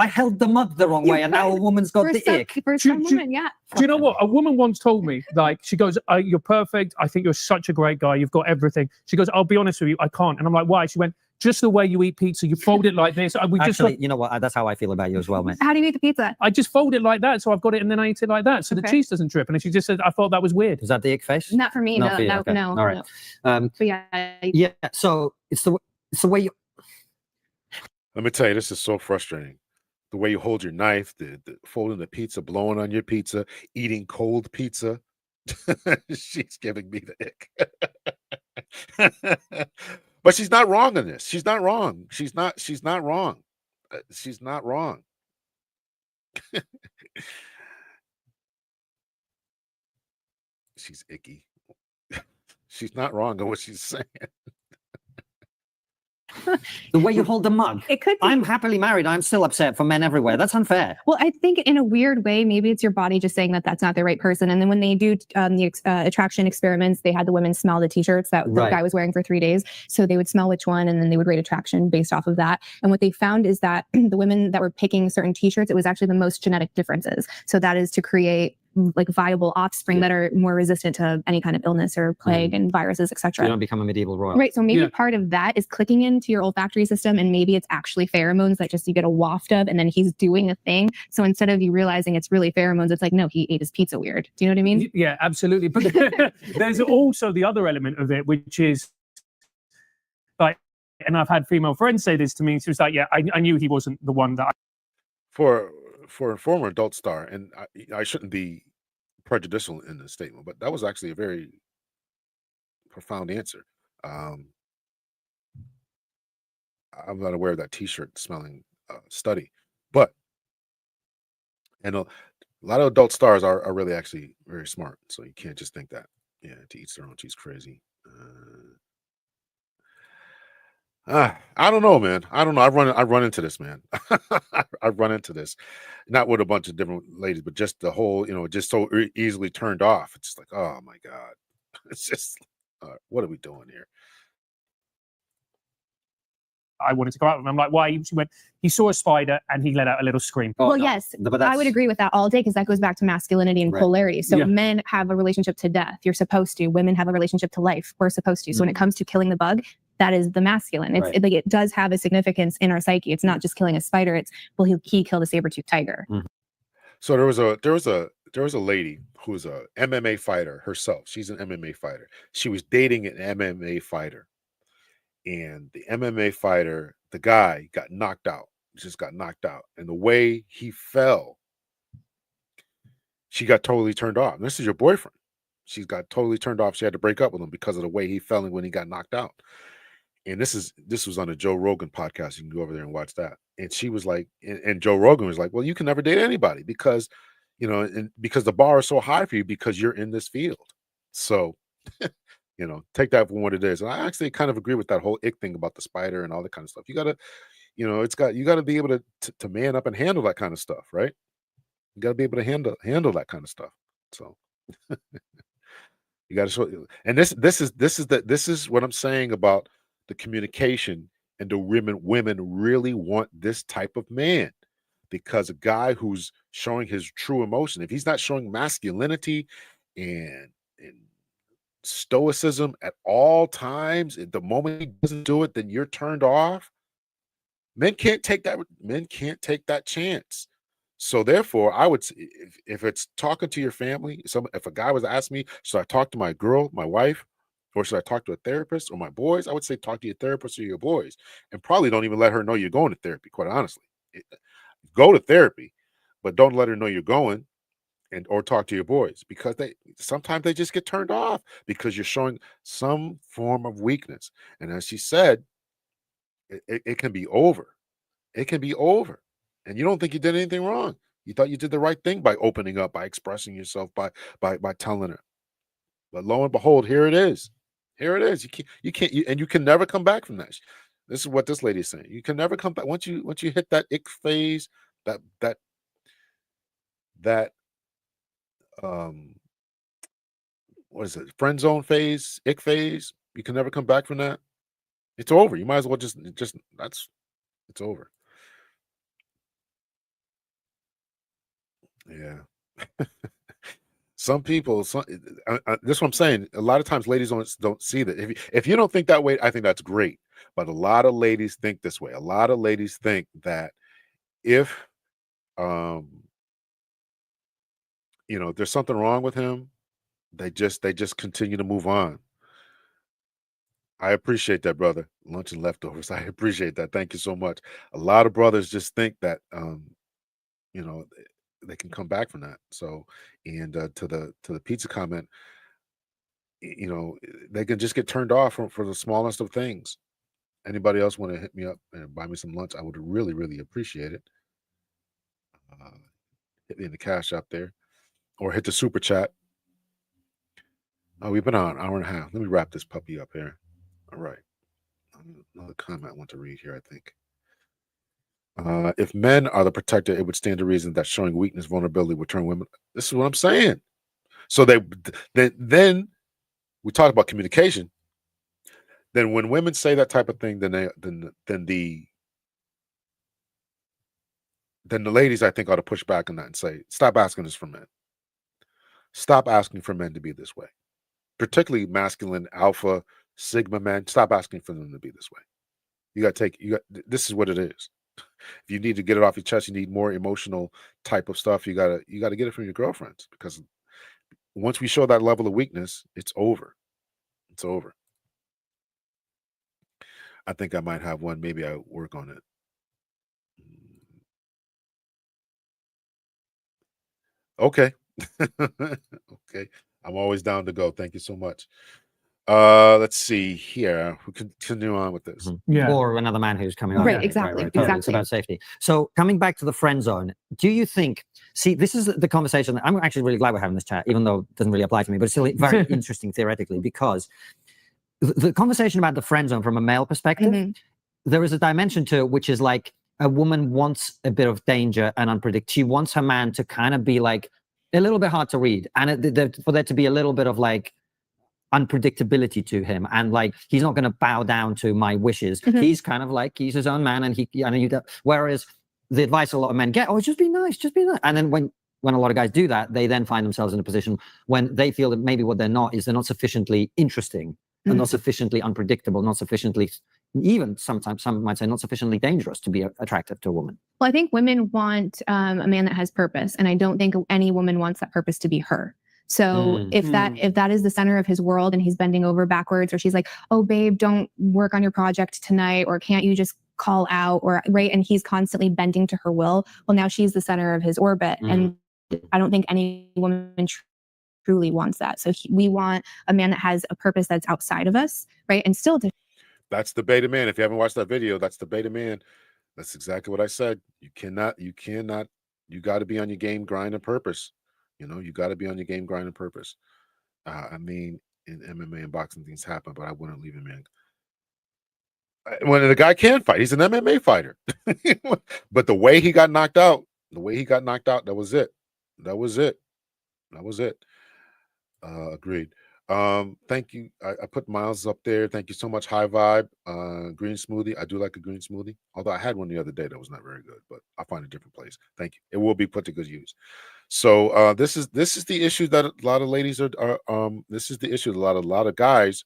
held them up the wrong way, and now a woman's got the ick. For some women, yeah. Do you know what? A woman once told me, like, she goes, "You're perfect. I think you're such a great guy. You've got everything." She goes, "I'll be honest with you, I can't." And I'm like, "Why?" She went, "Just the way you eat pizza. You fold it like this." You know what? That's how I feel about you as well, mate. How do you eat the pizza? I just fold it like that, so I've got it, and then I eat it like that, so the cheese doesn't drip. And she just said, "I thought that was weird." Is that the ick face? Not for me. Not for you, okay. No. All right. No. But yeah. Yeah. So it's the way you. Let me tell you, this is so frustrating. The way you hold your knife, the folding the pizza, blowing on your pizza, eating cold pizza. She's giving me the ick. But she's not wrong in this. She's not wrong. She's not wrong. She's not wrong. She's icky. She's not wrong in what she's saying. The way you hold the mug. It could be. I'm happily married. I'm still upset for men everywhere. That's unfair. Well, I think in a weird way, maybe it's your body just saying that that's not the right person. And then when they do the attraction experiments, they had the women smell the t-shirts that the guy was wearing for 3 days. So they would smell which one, and then they would rate attraction based off of that. And what they found is that the women that were picking certain t-shirts, it was actually the most genetic differences. So that is to create like viable offspring that are more resistant to any kind of illness or plague and viruses, etc. You don't become a medieval royal. Right. So maybe part of that is clicking into your olfactory system, and maybe it's actually pheromones that just you get a waft of, and then he's doing a thing. So instead of you realizing it's really pheromones, it's like, no, he ate his pizza weird. Do you know what I mean? Yeah, absolutely. But there's also the other element of it, which is like, and I've had female friends say this to me. She was like, yeah, I knew he wasn't the one that For a former adult star, and I shouldn't be prejudicial in this statement, but that was actually a very profound answer. I'm not aware of that t-shirt smelling study, but and a lot of adult stars are really actually very smart, so you can't just think that. Yeah, to each their own. She's crazy. I don't know, man. I don't know. I run into this, man. I run into this, not with a bunch of different ladies, but just the whole, just so easily turned off. It's just like, oh my god, it's just, what are we doing here? I wanted to go out with. I'm like, why? She went, he saw a spider and he let out a little scream. Well, yes, I would agree with that all day, because that goes back to masculinity and polarity. So Yeah. men have a relationship to death. You're supposed to. Women have a relationship to life. We're supposed to. So when it comes to killing the bug, that is the masculine. It's like it does have a significance in our psyche. It's not just killing a spider. It's, well, he killed a saber-toothed tiger. So there was a lady who's a MMA fighter herself. She's an MMA fighter. She was dating an MMA fighter, and the MMA fighter, the guy, got knocked out. Just got knocked out, and the way he fell, she got totally turned off. And this is your boyfriend. She got totally turned off. She had to break up with him because of the way he fell when he got knocked out. And this was on a Joe Rogan podcast. You can go over there and watch that. And she was like, and Joe Rogan was like, well, you can never date anybody because, and because the bar is so high for you because you're in this field. So, take that for what it is. And I actually kind of agree with that whole ick thing about the spider and all that kind of stuff. You gotta, you gotta be able to man up and handle that kind of stuff, right? You gotta be able to handle that kind of stuff. So you gotta show. And this is what I'm saying about the communication, and the women really want this type of man, because a guy who's showing his true emotion, if he's not showing masculinity and stoicism at all times, at the moment he doesn't do it, then you're turned off. Men can't take that chance. So therefore, I would say, if it's talking to your family, if a guy was asking me, should I talk to my girl, my wife, or should I talk to a therapist or my boys? I would say talk to your therapist or your boys, and probably don't even let her know you're going to therapy. Quite honestly, go to therapy, but don't let her know you're going, or talk to your boys, because sometimes they just get turned off because you're showing some form of weakness. And as she said, it can be over. It can be over, and you don't think you did anything wrong. You thought you did the right thing by opening up, by expressing yourself, by telling her. But lo and behold, here it is. Here it is. You can never come back from that. This is what this lady is saying. You can never come back once you hit that ick phase, that what is it? Friend zone phase, ick phase. You can never come back from that. It's over. You might as well it's over. Yeah. Some people, this is what I'm saying. A lot of times, ladies don't see that. If you don't think that way, I think that's great. But a lot of ladies think this way. A lot of ladies think that if, there's something wrong with him, they just continue to move on. I appreciate that, brother. Lunch and leftovers. I appreciate that. Thank you so much. A lot of brothers just think that, they can come back from that. So, and to the pizza comment, they can just get turned off for the smallest of things. Anybody else want to hit me up and buy me some lunch? I would really, really appreciate it. Hit me in the cash up there, or hit the super chat. Oh, we've been on an hour and a half. Let me wrap this puppy up here. All right. another comment I want to read here, I think. If men are the protector, it would stand to reason that showing weakness, vulnerability would turn women. This is what I'm saying. So then we talk about communication. Then when women say that type of thing, then the ladies, I think, ought to push back on that and say, stop asking this from men. Stop asking for men to be this way, particularly masculine, alpha, sigma men. Stop asking for them to be this way. This is what it is. If you need to get it off your chest, you need more emotional type of stuff. You gotta get it from your girlfriends, because once we show that level of weakness, it's over. It's over. I think I might have one. Maybe I work on it. Okay. Okay. I'm always down to go. Thank you so much. Let's see here. We can continue on with this. Or another man who's coming on. Right, exactly, Totally. It's exactly. about safety. So coming back to the friend zone, do you think, this is the conversation that I'm actually really glad we're having this chat, even though it doesn't really apply to me, but it's still very interesting theoretically, because the conversation about the friend zone from a male perspective, there is a dimension to it, which is like a woman wants a bit of danger and unpredictable. She wants her man to kind of be like a little bit hard to read, and for there to be a little bit of like unpredictability to him, and like he's not going to bow down to my wishes. He's kind of like, he's his own man, and whereas the advice a lot of men get, just be nice, and then when a lot of guys do that, they then find themselves in a position when they feel that maybe what they're not sufficiently interesting, and not sufficiently unpredictable, not sufficiently, even sometimes some might say, not sufficiently dangerous to be attractive to a woman. Well, I think women want a man that has purpose, and I don't think any woman wants that purpose to be her. So if that is the center of his world, and he's bending over backwards, or she's like, oh babe, don't work on your project tonight, or can't you just call out, or right, and he's constantly bending to her will, well, now she's the center of his orbit. And I don't think any woman truly wants that. So we want a man that has a purpose that's outside of us, right? And still that's the beta man. If you haven't watched that video, that's the beta man. That's exactly what I said. You got to be on your game, grind, and purpose. You got to be on your game, grind, and purpose. I mean, in MMA and boxing, things happen, but I wouldn't leave him in. When the guy can fight, he's an MMA fighter. But the way he got knocked out, that was it. That was it. Agreed. Thank you. I put Miles up there. Thank you so much. High vibe. Green smoothie. I do like a green smoothie. Although I had one the other day that was not very good, but I'll find a different place. Thank you. It will be put to good use. So this is the issue that a lot of ladies are this is the issue that a lot of guys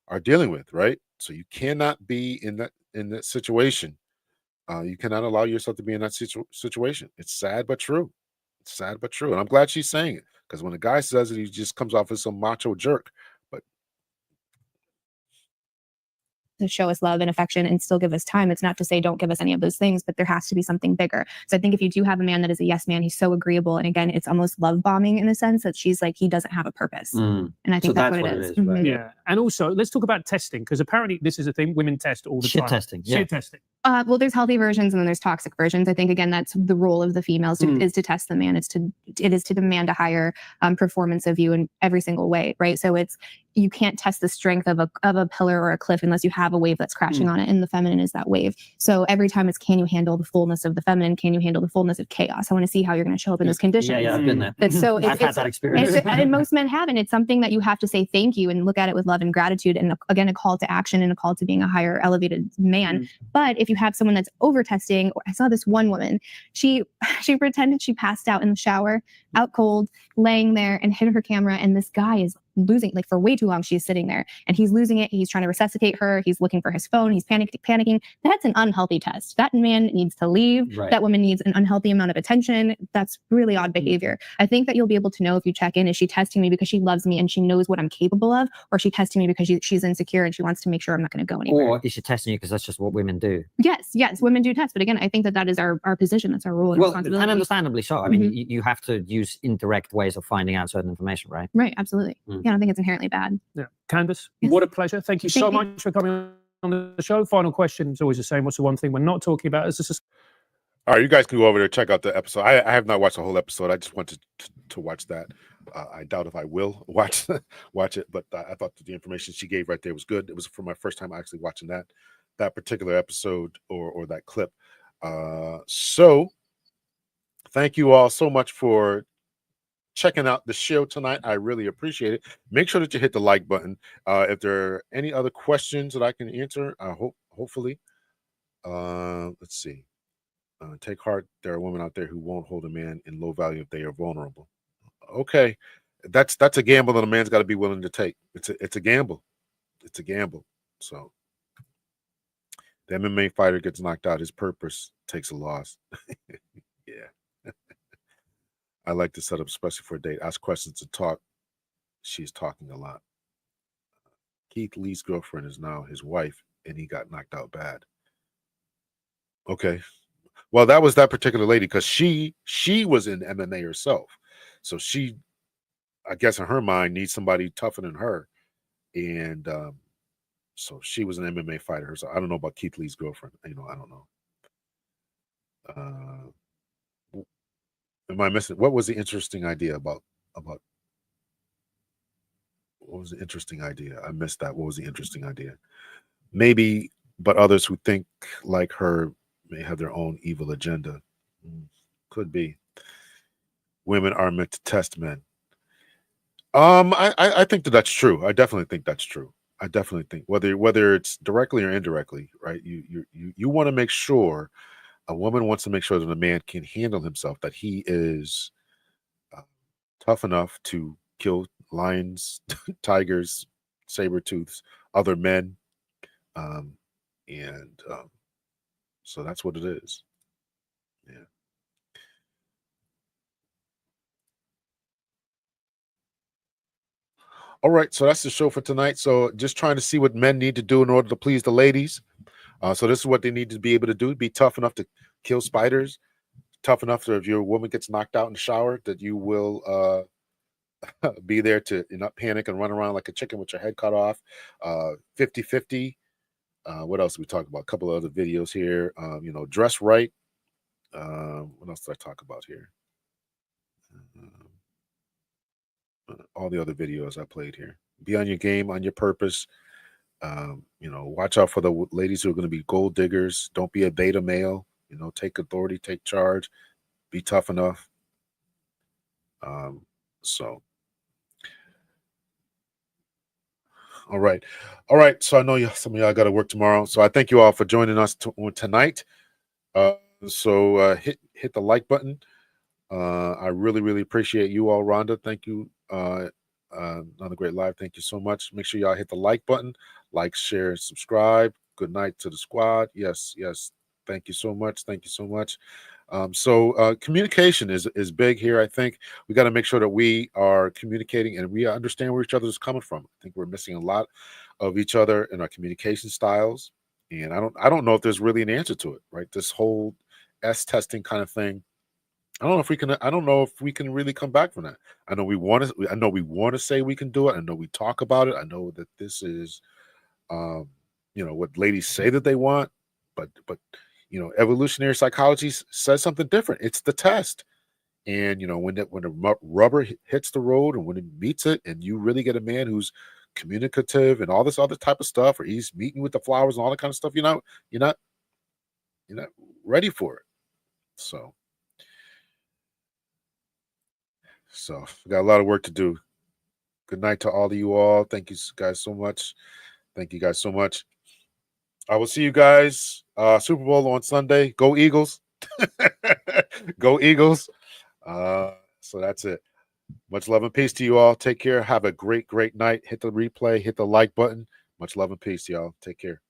are dealing with, right? So you cannot be in that situation. You cannot allow yourself to be in that situation. It's sad but true. And I'm glad she's saying it, because when a guy says it, he just comes off as some macho jerk. But to show us love and affection and still give us time. It's not to say don't give us any of those things, but there has to be something bigger. So I think if you do have a man that is a yes man, he's so agreeable. And again, it's almost love bombing in the sense that she's like, he doesn't have a purpose. And I think that's what it is. Right? Yeah. And also, let's talk about testing, because apparently this is a thing women test all the time. Shit testing. Well, there's healthy versions and then there's toxic versions. I think, again, that's the role of the females is to test the man. It is to demand a higher performance of you in every single way, right? So you can't test the strength of a pillar or a cliff unless you have a wave that's crashing on it, and the feminine is that wave. So every time it's, can you handle the fullness of the feminine? Can you handle the fullness of chaos? I want to see how you're going to show up in those conditions. Yeah, I've been there. I've had that experience. And most men have, and it's something that you have to say thank you and look at it with love and gratitude, and again, a call to action and a call to being a higher elevated man. But if you have someone that's over testing, I saw this one woman, she pretended she passed out in the shower, out cold, laying there, and hit her camera, and this guy is losing, like, for way too long. She's sitting there and he's losing it. He's trying to resuscitate her. He's looking for his phone. He's panicking. That's an unhealthy test. That man needs to leave. Right. That woman needs an unhealthy amount of attention. That's really odd behavior. I think that you'll be able to know if you check in, is she testing me because she loves me and she knows what I'm capable of, or is she testing me because she's insecure and she wants to make sure I'm not going to go anywhere? Or is she testing you because that's just what women do? Yes, women do test. But again, I think that is our position. That's our role and responsibility. And understandably so. I mean, you have to use indirect ways of finding out certain information, right? Right, absolutely. Yeah, I don't think it's inherently bad. Yeah. Candace, what a pleasure. Thank you so much for coming on the show. Final question is always the same. What's the one thing we're not talking about? All right, you guys can go over there, check out the episode. I have not watched the whole episode. I just wanted to watch that. I doubt if I will watch it, but I thought the information she gave right there was good. It was for my first time actually watching that. that particular episode or that clip. So thank you all so much for checking out the show tonight. I really appreciate it. Make sure that you hit the like button. If there are any other questions that I can answer, hopefully. Let's see. Take heart. There are women out there who won't hold a man in low value if they are vulnerable. Okay, that's a gamble that a man's got to be willing to take. It's a gamble. It's a gamble. So the MMA fighter gets knocked out. His purpose takes a loss. Yeah. I like to set up, especially for a date. Ask questions and talk. She's talking a lot. Keith Lee's girlfriend is now his wife, and he got knocked out bad. Okay. Well, that was that particular lady because she was in MMA herself. So she, I guess in her mind, needs somebody tougher than her. And so she was an MMA fighter. So I don't know about Keith Lee's girlfriend. I don't know. Am I missing? What was the interesting idea about what was the interesting idea? I missed that. What was the interesting idea? Maybe, but others who think like her may have their own evil agenda. Could be. Women are meant to test men. I think that's true. I definitely think that's true. I definitely think whether it's directly or indirectly, right? You want to make sure a woman wants to make sure that a man can handle himself, that he is tough enough to kill lions, tigers, saber-tooths, other men. So that's what it is. Yeah. All right, so that's the show for tonight. So just trying to see what men need to do in order to please the ladies. So this is what they need to be able to do: be tough enough to kill spiders, tough enough that if your woman gets knocked out in the shower, that you will be there to not panic and run around like a chicken with your head cut off. 50-50. What else did we talk about? A couple of other videos here. Dress right. What else did I talk about here? All the other videos I played here. Be on your game, on your purpose. Watch out for the ladies who are going to be gold diggers. Don't be a beta male. Take authority, take charge, be tough enough. So, all right. So I know some of y'all got to work tomorrow. So I thank you all for joining us tonight. So hit the like button. I really, really appreciate you all, Rhonda. Thank you. Another great live. Thank you so much. Make sure y'all hit the like button, like, share, and subscribe. Good night to the squad. Yes. Thank you so much. So communication is big here. I think we got to make sure that we are communicating and we understand where each other is coming from. I think we're missing a lot of each other in our communication styles, and I don't know if there's really an answer to it. Right, this whole S testing kind of thing. I don't know if we can really come back from that. I know we want to say we can do it. I know we talk about it. I know that this is, what ladies say that they want, but evolutionary psychology says something different. It's the test, and when the rubber hits the road and when it meets it, and you really get a man who's communicative and all this other type of stuff, or he's meeting with the flowers and all that kind of stuff, you're not ready for it. So we got a lot of work to do. Good night to all of you all. Thank you guys so much. I will see you guys Super Bowl on Sunday. Go Eagles. Go Eagles. So that's it. Much love and peace to you all. Take care. Have a great night. Hit the replay. Hit the like button. Much love and peace, y'all. Take care.